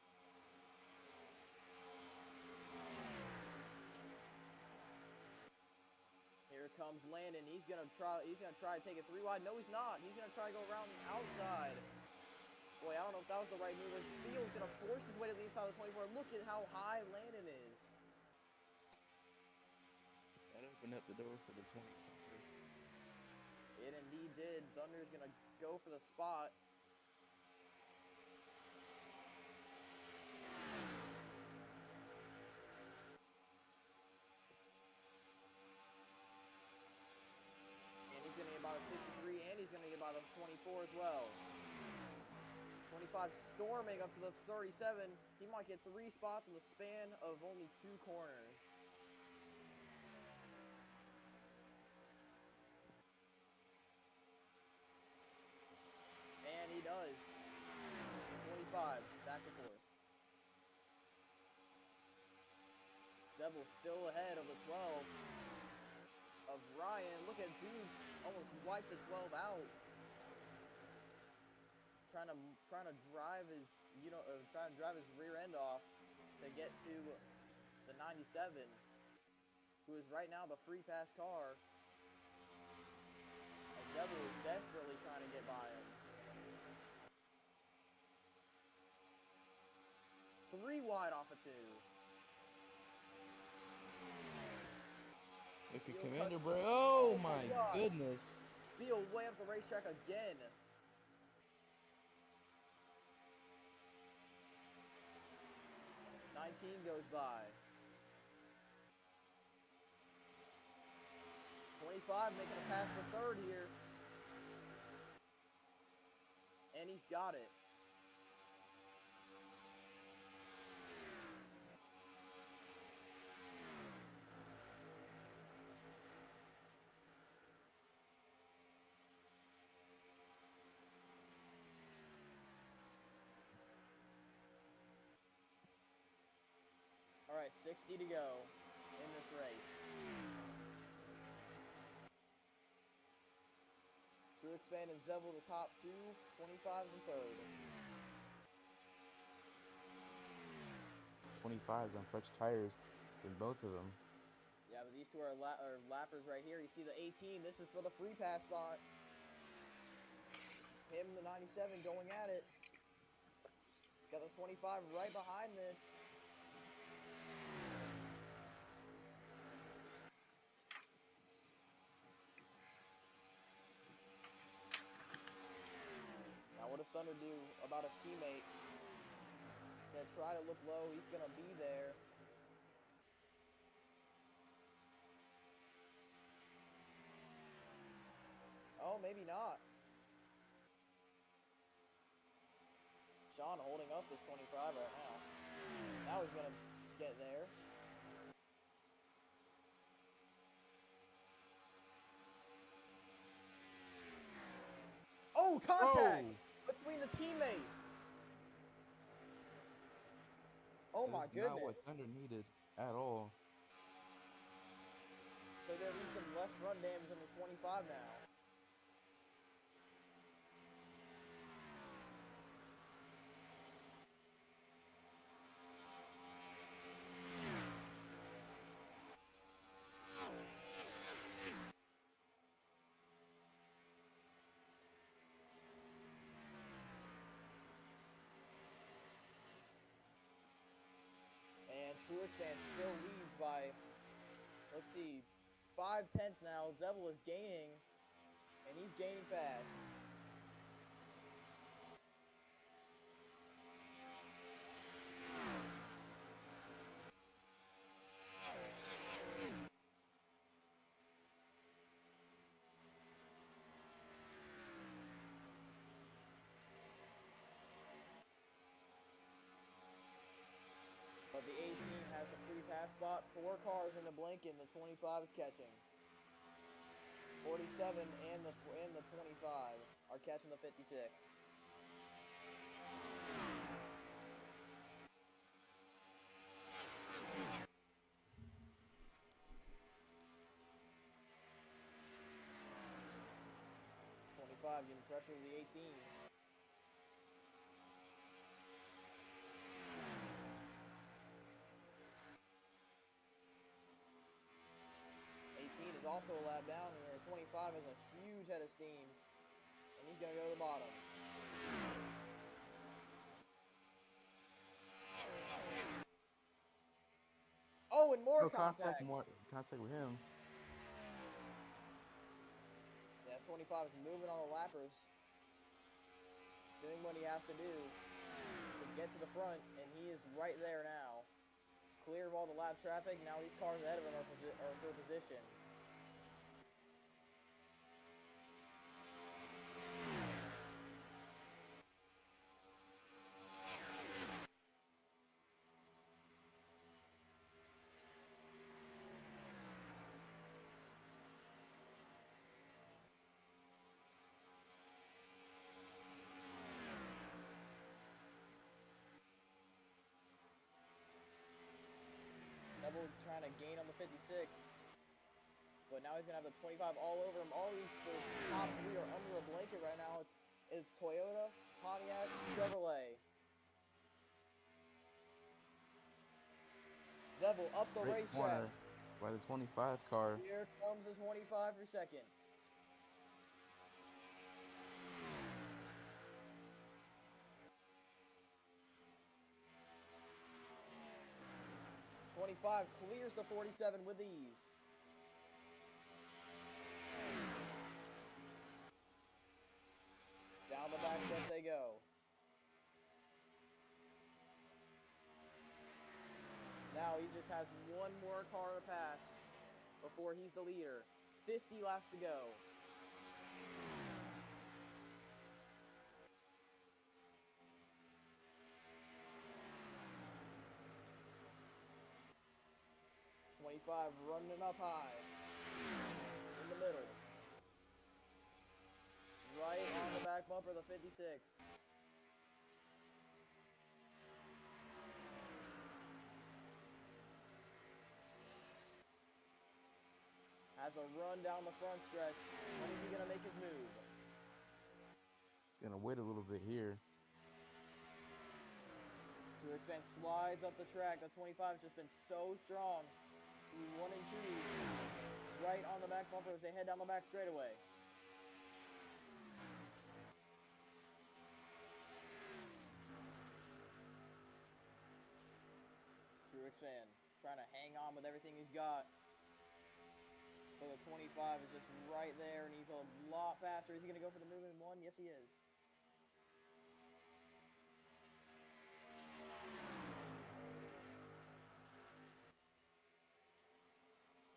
Here comes Landon. He's gonna try to take it 3 wide. No, he's not. He's gonna try to go around outside. Boy, I don't know if that was the right move. Beal's gonna force his way to the inside of the 24. Look at how high Landon is. That opened up the door for the 20. It indeed did. Thunder's gonna go for the spot. And he's gonna get by the 63, and he's gonna get by the 24 as well. 25 storming up to the 37. He might get 3 spots in the span of only 2 corners. And he does. 25, back to 4th. Zebel's still ahead of the 12 of Ryan. Look at dude almost wiped the 12 out. Trying to drive his rear end off to get to the 97, who is right now the free pass car. As Zebel is desperately trying to get by him. 3 wide off of 2. Look at Commander Bray. Oh my goodness. Beal way up the racetrack again. '19 goes by. 25 making a pass for 3rd here. And he's got it. right, 60 to go in this race. Truexpan and Zevel the top two, 25s in third. 25s on fresh tires in both of them. Yeah, but these two are lappers right here. You see the 18. This is for the free pass spot. Him, the 97, going at it. Got the 25 right behind this. Now, what does Thunder do about his teammate? Gonna try to look low. He's gonna be there. Oh, maybe not. Sean holding up this 25 right now. Now he's gonna get there. Oh, contact between the teammates. Oh my goodness. Not what Thunder needed at all. So there'll be some left front damage on the 25 now. And Truexpan still leads by, let's see, 5/10 now. Zevel is gaining, and he's gaining fast. But the 18 has the free pass spot. 4 cars in the blinking. The 25 is catching. 47 and the 25 are catching the 56. Getting pressure with the 18. 18 is also a lap down here. 25 has a huge head of steam, and he's going to go to the bottom. Oh, and more contact. More contact with him. Yeah, 25 is moving on the lappers, doing what he has to do to get to the front, and he is right there now. Clear of all the lap traffic. Now these cars ahead of him are for position. Double trying to gain on the 56. But now he's going to have the 25 all over him. All these the top 3 are under a blanket right now. It's Toyota, Pontiac, Chevrolet. Zevel up the racetrack. By the 25 car. Here comes the 25 for second. Clears the 47 with ease. Down the back stretch they go. Now he just has one more car to pass before he's the leader. 50 laps to go. Running up high in the middle, right on the back bumper, the 56. has a run down the front stretch. When is he going to make his move? Gonna wait a little bit here. Truex Fan slides up the track. The 25 has just been so strong. Through 1 and 2. Right on the back bumper as they head down the back straightaway. Truex Fan trying to hang on with everything he's got. So the 25 is just right there, and he's a lot faster. Is he going to go for the move in 1? Yes, he is.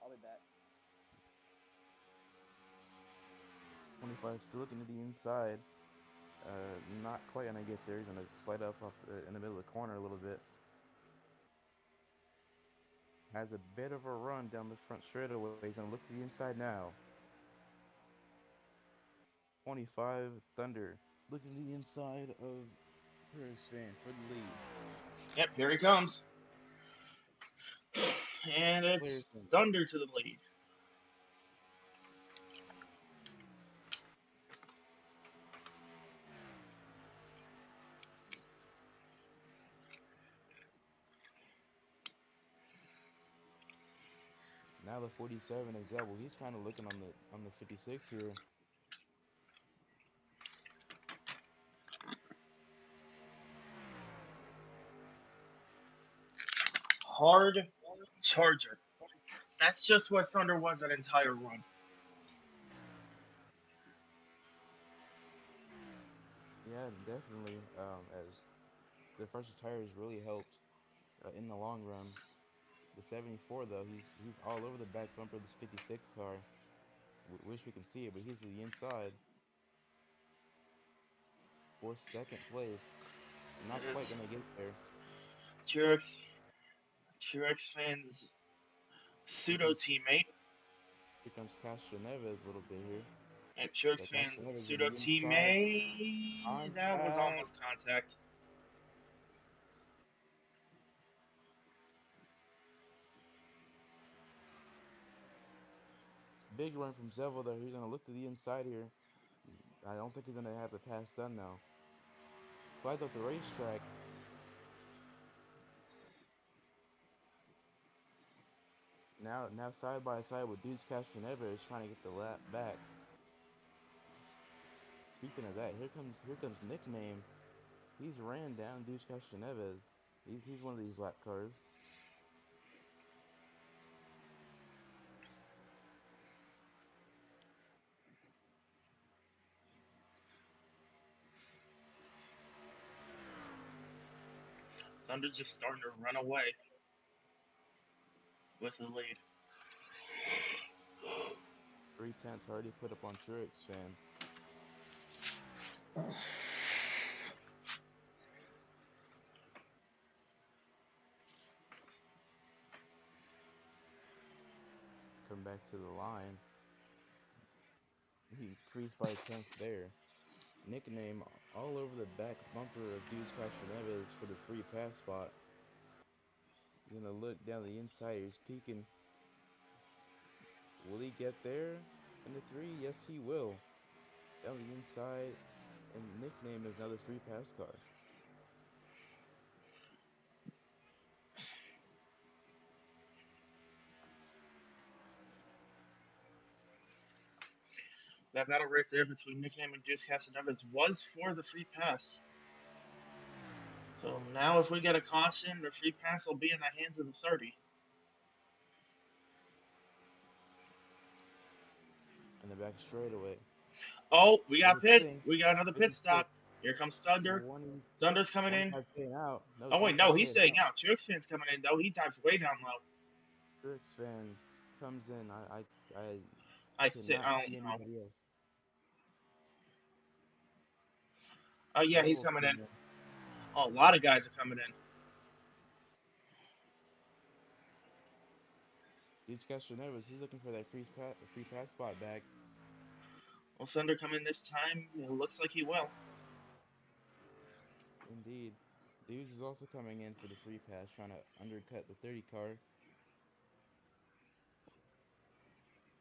I'll be back. 25 still looking to the inside. Not quite gonna get there. He's gonna slide up off in the middle of the corner a little bit. Has a bit of a run down the front straightaway. He's gonna look to the inside now. 25 Thunder looking to the inside of Truex Fan for the lead. Yep, here he comes. And Players it's Thunder to the lead. now the 47 is Zebel. He's kind of looking on the 56 here. Hard charger. That's just what Thunder was that entire run. Yeah, definitely. As the fresher tires really helped in the long run. The 74 though, he's all over the back bumper of this 56 car. Wish we can see it, but he's to the inside for second place. Not It quite is gonna get there. Truex, Truex Fan's Here pseudo comes teammate. here comes Castro Neves a little bit here. And Truex Got Castro Fan's Neves to pseudo the inside. teammate. That was Contact. almost contact. Big run from Zevel there. He's gonna look to the inside here. I don't think he's gonna have the pass done now. Slides up the racetrack. Now side by side with Dudes Castro Neves trying to get the lap back. Speaking of that, here comes Nickname. He's ran down Dudes Castro Neves. He's one of these lap cars. Thunder just starting to run away with the lead. 3/10 already put up on Truex Fan. Come back to the line. He increased by a tenth there. Nickname all over the back bumper of Dudes Castro Neves for the free pass spot. You're gonna look down the inside. He's peeking. Will he get there in the 3? Yes, he will. Down the inside, and Nickname is another free pass car. That battle right there between Nickname and Juice Casanovas was for the free pass. So now if we get a caution, the free pass will be in the hands of the 30. In the back straightaway. Oh, we got Another pit. thing. We got another Look pit at this. stop. Here comes Thunder. 20, Thunder's coming in. 25 staying out. No, Oh wait, no, 25 he's staying staying out. out. Truex Fan's coming in though. He dives way down low. Truex Fan comes in. I I cannot don't see know. anybody else. Oh yeah, he's Zevel's coming in. coming in. Oh, a lot of guys are coming in. Dudes Castro Neves, he's looking for that free pass spot back. Will Thunder come in this time? It looks like he will. Indeed. Dudes is also coming in for the free pass, trying to undercut the 30 car.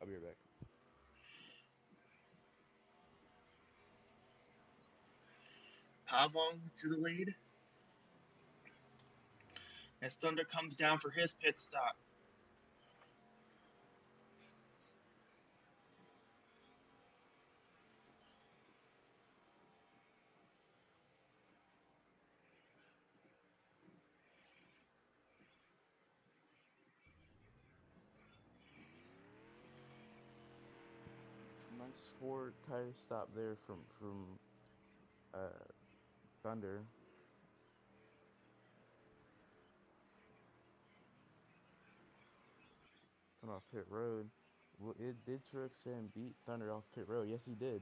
I'll be right back. Pavon to the lead as Thunder comes down for his pit stop. Nice four tire stop there from uh, Thunder. Coming off pit road. Well, it did Truexan beat Thunder off pit road? Yes, he did.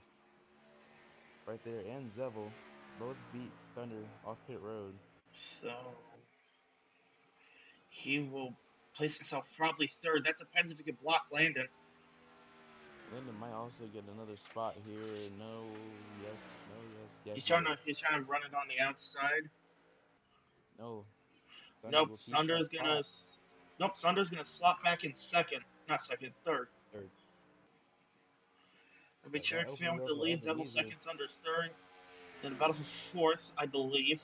Right there, and Zevel both beat Thunder off pit road. So he will place himself probably third. That depends if he can block Landon. Lyndon might also get another spot here. No, yes, no, yes. Yeah, He's he trying will. to he's trying to run it on the outside. No, Thunder Nope, will keep that Thunder's gonna spot. nope, Thunder's gonna slot back in second. Not second, third. Third. It'll be That Cherok's fan opens with it the up for lead, Zevel Ebenezer. second, Thunder third. Then battle for fourth, I believe.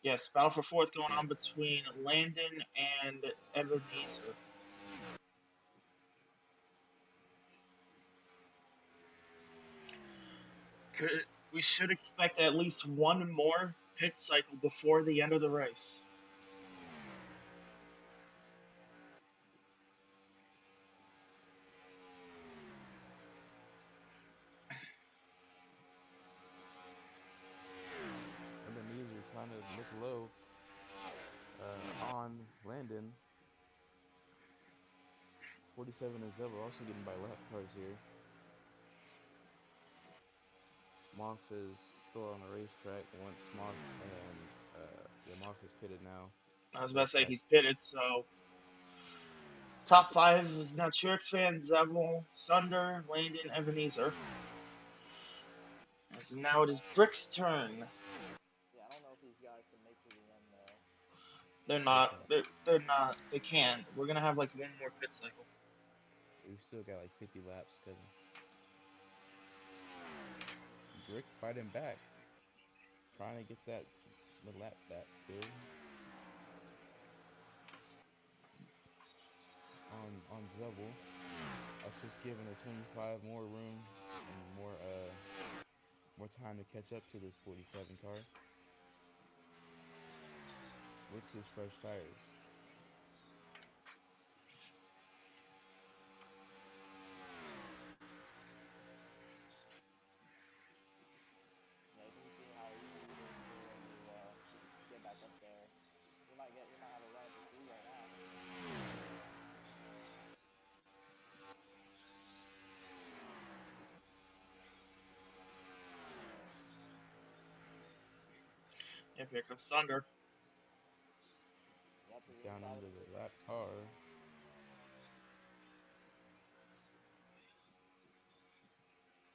Yes, battle for fourth going on between Landon and Ebenezer. We should expect at least one more pit cycle before the end of the race. Ebenezer trying to look low on Landon. 47 is Zevel also getting by lap cars here. Moff is still on the racetrack once Moff and yeah, Moff is pitted now. I was about But to say that he's pitted, so top five is now Cherok's fan, Zevel, Thunder, Landon, Ebenezer. And so now it is Brick's turn. Yeah, I don't know if these guys can make to the end though. They're they not. can't. They're not. They can. We're gonna have like one more pit cycle. We've still got like 50 laps, cousin. Brick fighting back, trying to get that the lap back still. On Zevel. That's just giving her 25 more room and more time to catch up to this 47 car with his fresh tires. Yeah, you can see how easy it is for him to just get back up there. You might have a run for two right now. Yep, here comes Thunder. Yep, to the Down inside of into the the lap car.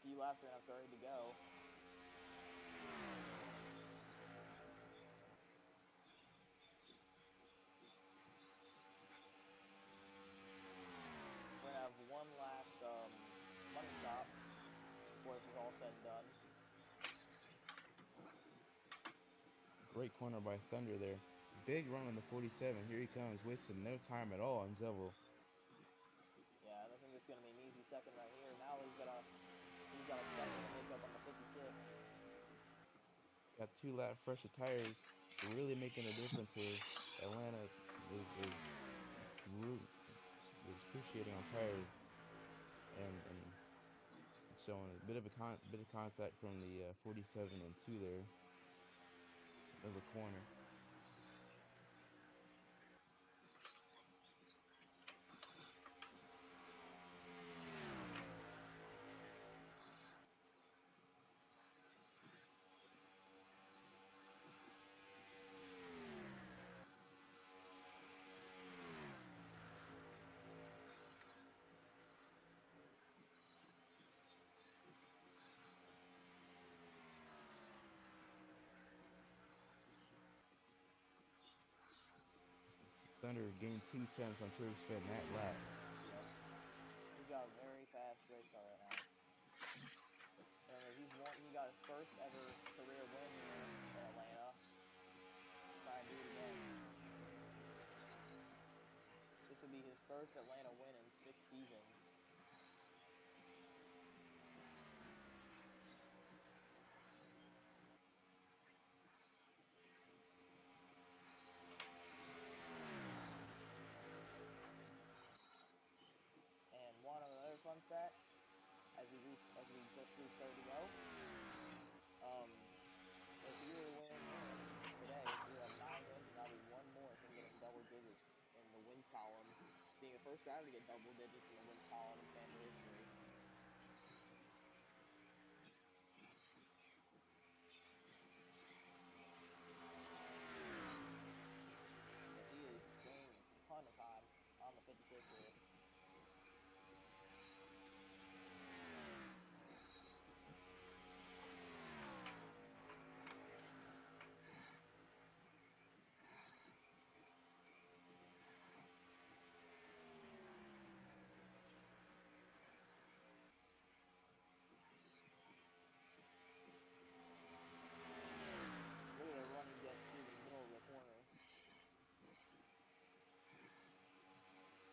few laps are enough ready to go. We're gonna have one last money stop before this is all said and done. Great corner by Thunder there. Big run on the 47. Here he comes, wasting no time at all on Zevel. Yeah, I think this is gonna be an easy second right here. Now he's got a second to make up on the 56. Got 2 lap fresher tires, really making a difference here. Atlanta is is appreciating on tires and showing a bit of contact from the 47 and 2 there. Middle corner. Thunder gained 2 tenths on Triggs Fed in that lap. Yep. He's got his first ever career win here in Atlanta. Try and do it again. This would be his first Atlanta win in 6 seasons. And one other fun stat, as we just restarted to go. If he were to win here today, he would have 9 wins, and that'll be one more of him getting double digits in the wins column, being the first driver to get double digits in the wins column in FanDuel history. As he is gaining a ton of time on the 56 here. Look at the run he gets through the middle of the corner.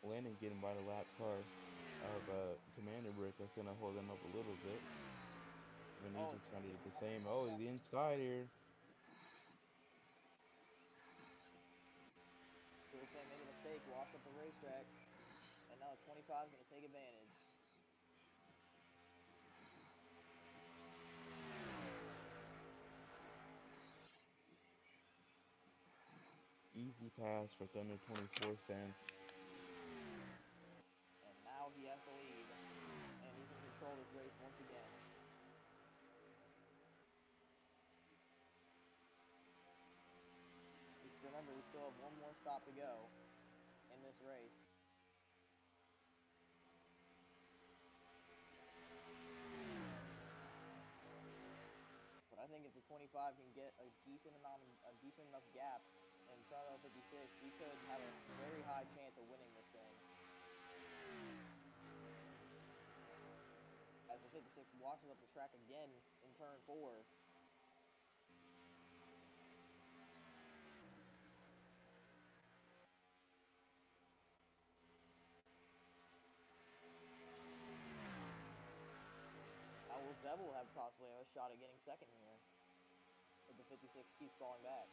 Landon getting by the lap car of Commander Brick. That's gonna hold him up a little bit. Vanizer trying to do the same. Oh, the inside here. So this man made a mistake, washed up the racetrack, and now the 25 is going to take advantage. Easy pass for Thunder 24 fans. And now he has the lead, and he's in control of this race once again. Remember, we still have one more stop to go in this race. But I think if the 25 can get a decent enough gap in front of the 56, he could have a very high chance of winning this thing. As the 56 washes up the track again in turn 4. Now will Zebel possibly have a shot at getting second here if the 56 keeps falling back.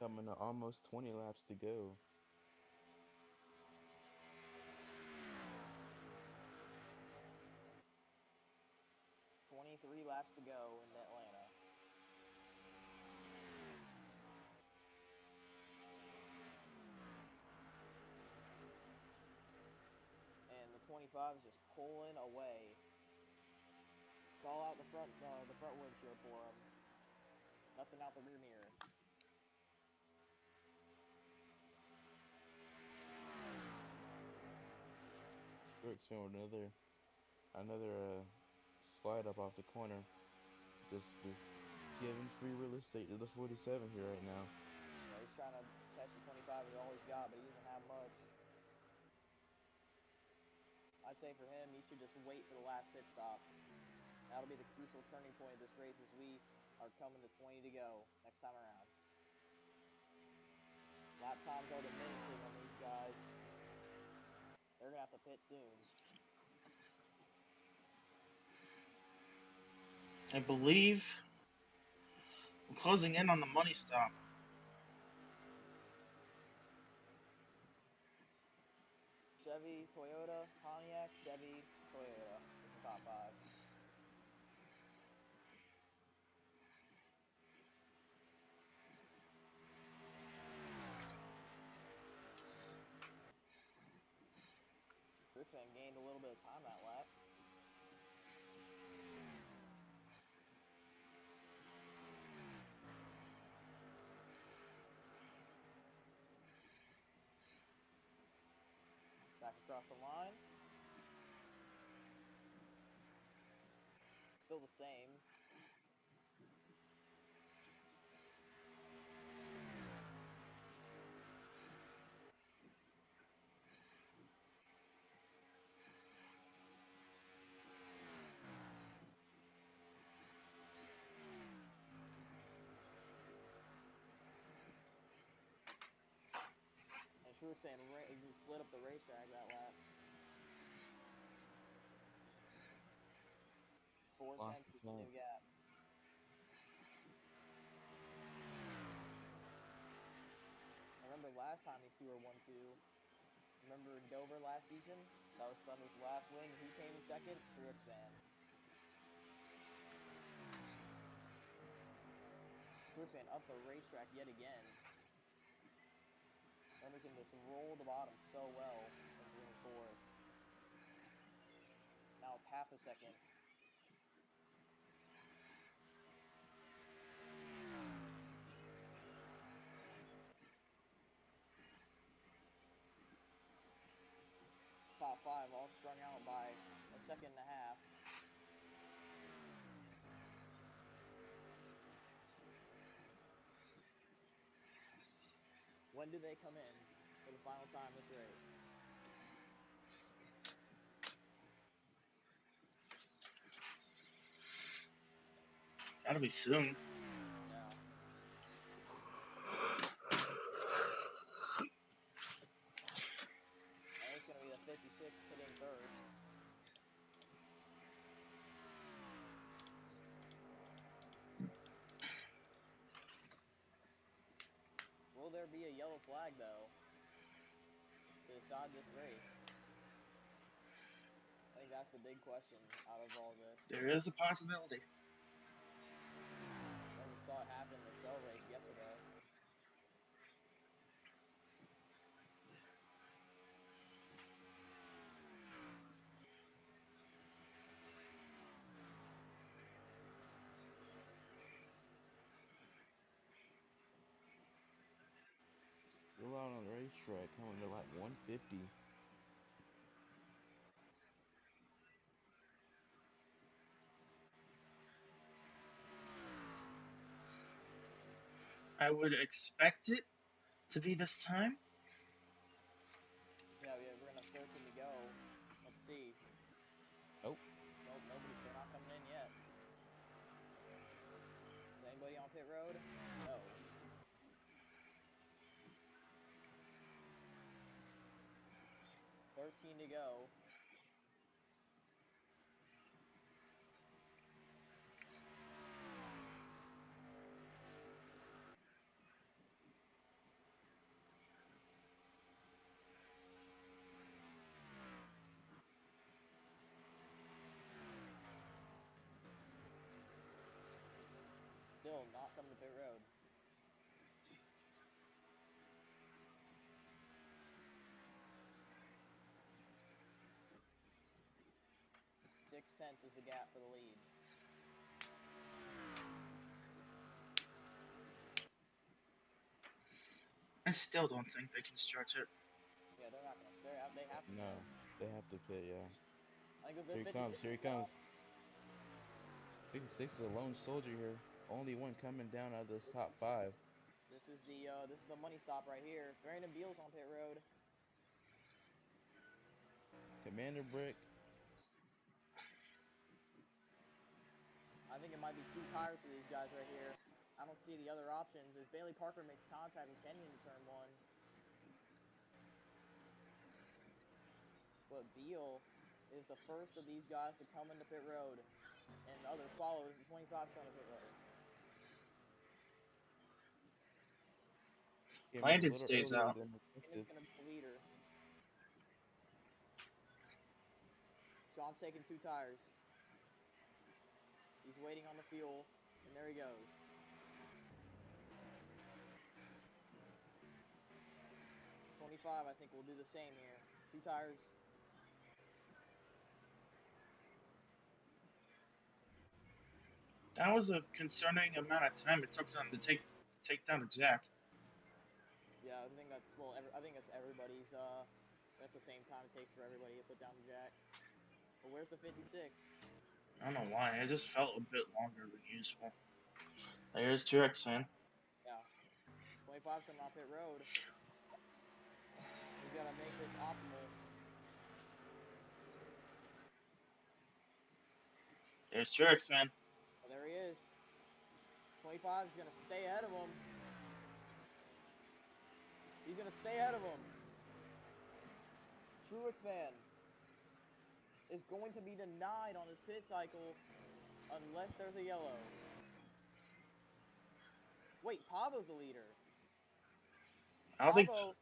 Coming to almost 20 laps to go. Three laps to go in Atlanta. And the 25 is just pulling away. It's all out the front windshield for him. Nothing out the rear mirror. Rick's showing another slide up off the corner. Just giving free real estate to the 47 here right now. Yeah, he's trying to catch the 25 with all he's got, but he doesn't have much. I'd say for him, he should just wait for the last pit stop. That'll be the crucial turning point of this race as we are coming to 20 to go next time around. Lap times are diminishing on these guys. They're going to have to pit soon. I believe we're closing in on the money stop. Chevy, Toyota, Pontiac, Chevy, Toyota is the top 5. Kurtzman gained a little bit of time that lap. Back across the line. Still the same. Truex fan slid up the racetrack that lap. 4 Lost tenths the is the time. new gap. I remember last time these two were 1-2. Remember in Dover last season? That was Thunder's last win. Who came in second? Truex fan. Truex fan up the racetrack yet again. Thunder can just roll the bottom so well in 3 and 4. Now it's half a second. Top 5 all strung out by a second and a half. When do they come in for the final time this race? Gotta be soon. Yeah. I think it's going to be the 56 pitting first. Will there be a yellow flag, though, to decide this race? I think that's the big question out of all this. There is a possibility. I think we saw it happen in the shell race yesterday. Still out on the racetrack, coming to lap 150. I would expect it to be this time. Yeah, we're going to have 13 to go. Let's see. Oh. Nope, nobody. They're not coming in yet. Is anybody on pit road? No. $13 to go. Still not coming to pit road. Six tenths is the gap for the lead. I still don't think they can stretch it. Yeah, they're not going to stare. They have to No, pit. they have to pit, yeah. I think Here the he comes, 56 here he is gone. comes. 56 is a lone soldier here. Only one coming down out of this top 5. This is the money stop right here. Brandon Beal's on pit road. Commander Brick. I think it might be 2 tires for these guys right here. I don't see the other options as Bailey Parker makes contact with Kenny into turn 1. But Beal is the first of these guys to come into pit road, and others follow as the 25's coming to pit road. Came in a Landon little stays earlier out. than And it's expected. going to be the leader. Sean's taking 2 tires. He's waiting on the fuel, and there he goes. '25, I think, will do the same here. 2 tires. That was a concerning amount of time it took them to take down the jack. Yeah, I think that's I think that's everybody's. That's the same time it takes for everybody to put down the jack. But where's the 56? I don't know why. It just felt a bit longer than usual. There's Truex, man. Yeah, 25's coming off pit road. He's got to make this optimal. There's Truex, man. Oh, there he is. 25 is going to stay ahead of him. He's going to stay ahead of him. Truexman is going to be denied on his pit cycle unless there's a yellow. Wait, Pavo's the leader. I don't think. Pavo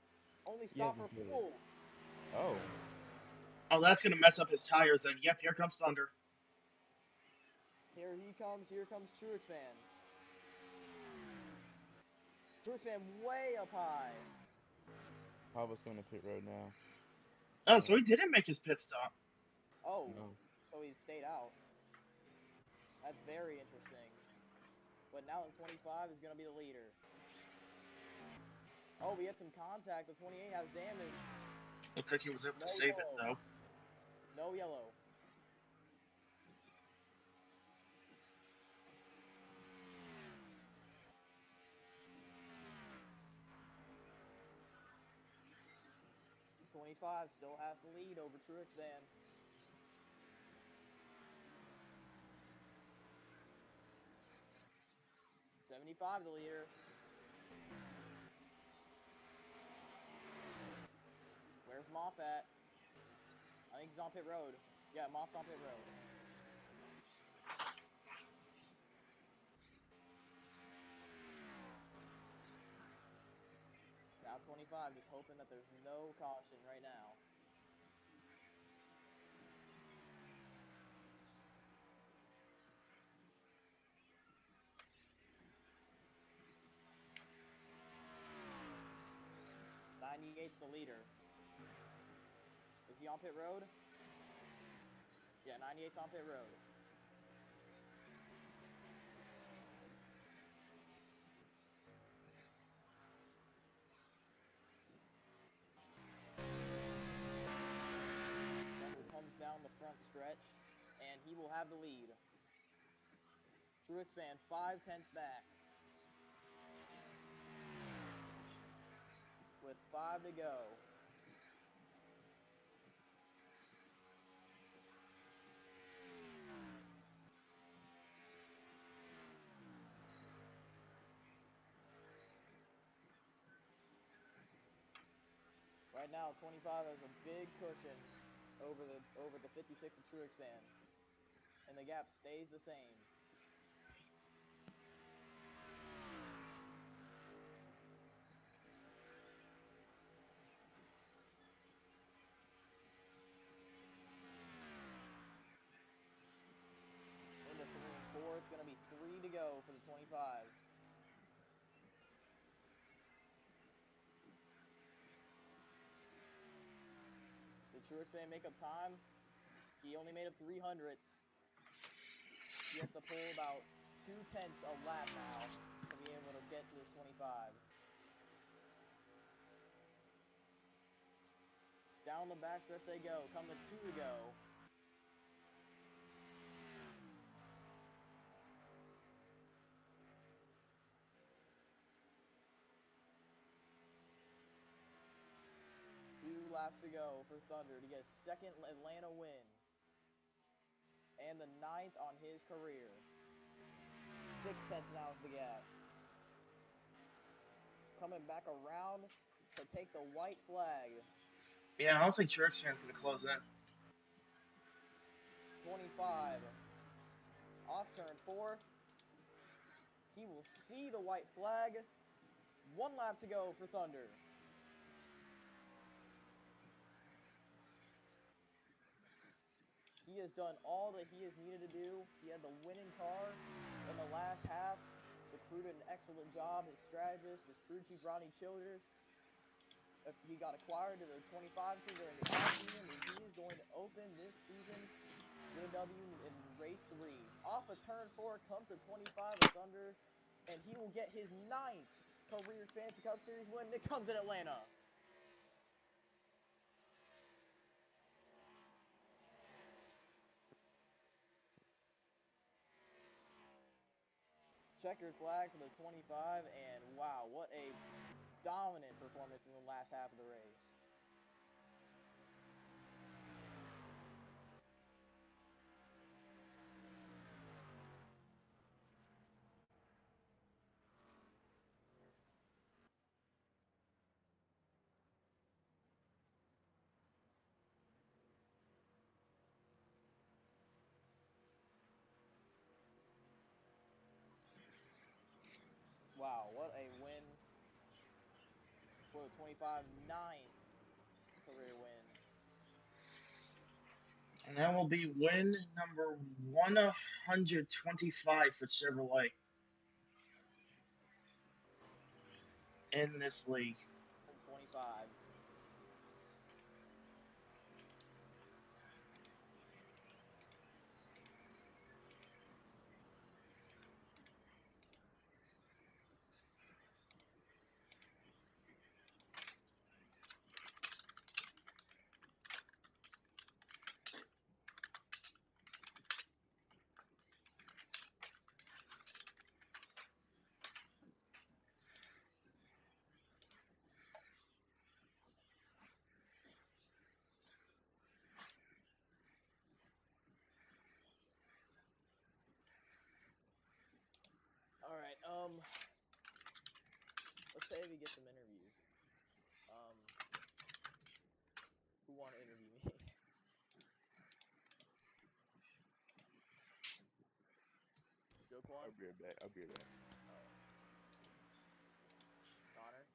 only He stopped for hasn't pitted. pole. Oh, Oh, that's gonna mess up his tires. Then, yep, here comes Thunder. Here he comes. Here comes Truexman. Truexman way up high. Pablo's going to pit road now. Oh, so he didn't make his pit stop. Oh, No. so he stayed out. That's very interesting. But now the 25 is going to be the leader. Oh, we had some contact. The 28 has damage. Looks like he was able No to save it yellow. though. No yellow. The 25 still has the lead over Truexman. '75 the leader. Where's Moff at? I think he's on pit road. Yeah, Moff's on pit road. Now 25, just hoping that there's no caution right now. '98's the leader. Is he on pit road? Yeah, '98's on pit road. Number comes down the front stretch, and he will have the lead. Truexman 5/10 back. With 5 to go. Right now, 25 has a big cushion over the 56 of Truexman, and the gap stays the same. Into 3 and 4, it's going to be 3 to go for the 25. Did Truexman make up time? He only made up 300ths. He has to pull about 2/10 a lap now to be able to get to this 25. Down the backstretch they go. Come to 2 to go. Two laps to go for Thunder to get a second Atlanta win. And the 9th on his career. 6/10 now is the gap. Coming back around to take the white flag. Yeah, I don't think Truexman's gonna close in. 25. Off turn 4. He will see the white flag. 1 lap to go for Thunder. He has done all that he has needed to do. He had the winning car in the last half. The crew did an excellent job. His strategist, his crew chief, Ronnie Childers, he got acquired to the 25 team during the offseason, and he is going to open this season with a W in race 3. Off of turn 4 comes the 25 of Thunder, and he will get his 9th career Fantasy Cup Series win. It comes in Atlanta. Checkered flag for the 25, and wow, what a dominant performance in the last half of the race. Wow, what a win for the 25, ninth career win. And that will be win number 125 for Chevrolet in this league. 125. All right. Let's say we get some interviews. Um, who want to interview me? Joke one. I'll be right back. I'll be right back. All right.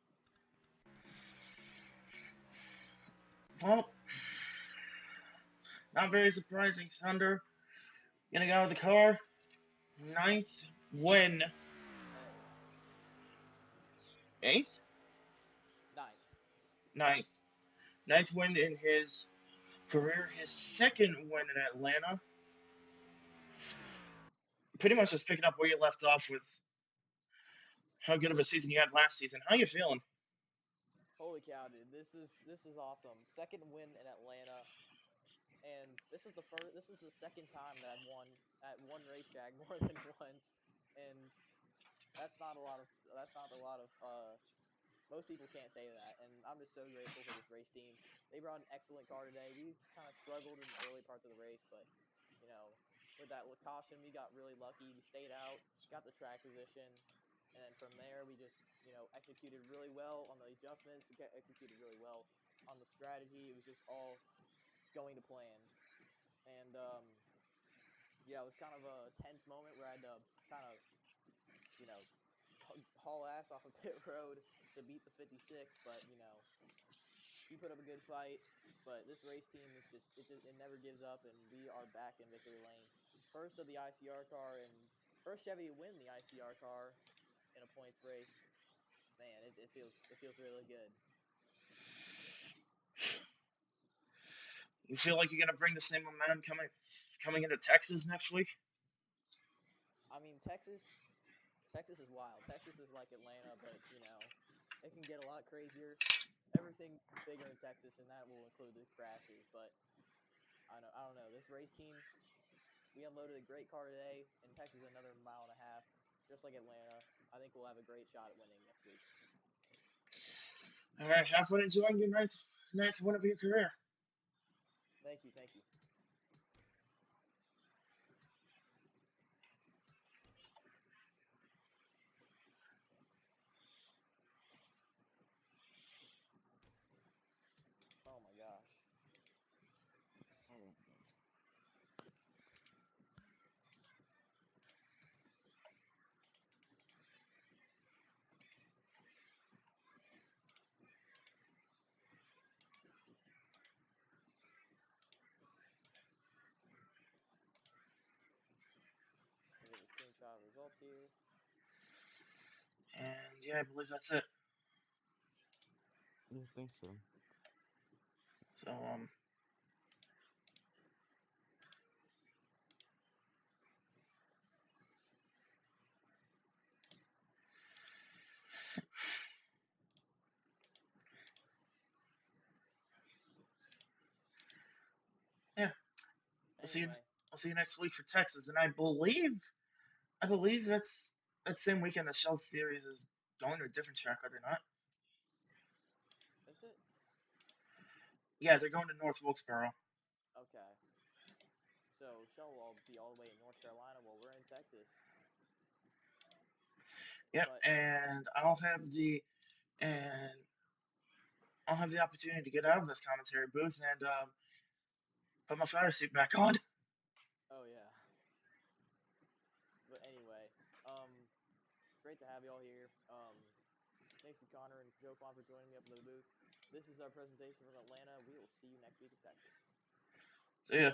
Connor. Well, not very surprising. Thunder getting out of the car. Ninth win. Hey. Eighth? Ninth. Ninth. Ninth win in his career. His second win in Atlanta. Pretty much just picking up where you left off with how good of a season you had last season. How you feeling? Holy cow, dude! This is awesome. Second win in Atlanta, and this is the first. This is the second time that I've won at one racetrack more than once, and that's not a lot of. That's not a lot of. Most people can't say that, and I'm just so grateful for this race team. They brought an excellent car today. We kind of struggled in the early parts of the race, but you know, with that caution, we got really lucky. We stayed out, got the track position, and then from there, we just executed really well on the adjustments. Executed really well on the strategy. It was just all going to plan, and yeah, it was kind of a tense moment where I had to kind of you know haul ass off a pit road to beat the 56, but we put up a good fight. But this race team is it never gives up, and we are back in victory lane. First of the ICR car, and first Chevy to win the ICR car in a points race. Man, it feels really good. You feel like you're gonna bring the same momentum coming into Texas next week? I mean, Texas is wild. Texas is like Atlanta, but it can get a lot crazier. Everything bigger in Texas, and that will include the crashes. But I don't know. This race team, we unloaded a great car today, and Texas another mile and a half, just like Atlanta. I think we'll have a great shot at winning next week. All right, have fun enjoying your ninth win of your career. Thank you, thank you. Oh my gosh. Oh, Let me get the screenshot of results here. And yeah, I believe that's it. yeah, I think so. So yeah, we'll see you. Anyway, I'll see you next week for Texas, and I believe that's that same weekend the Shell Series is going to a different track, are they not? is it? Yeah, they're going to North Wilkesboro. Okay. So Shell will be all the way in North Carolina while we're in Texas. Yep, But and and I'll have the opportunity to get out of this commentary booth and put my fire suit back on. oh yeah. But anyway, great to have you all here. Thanks to Connor and Joe Kwan for joining me up in the booth. This is our presentation from Atlanta. We will see you next week in Texas. See ya.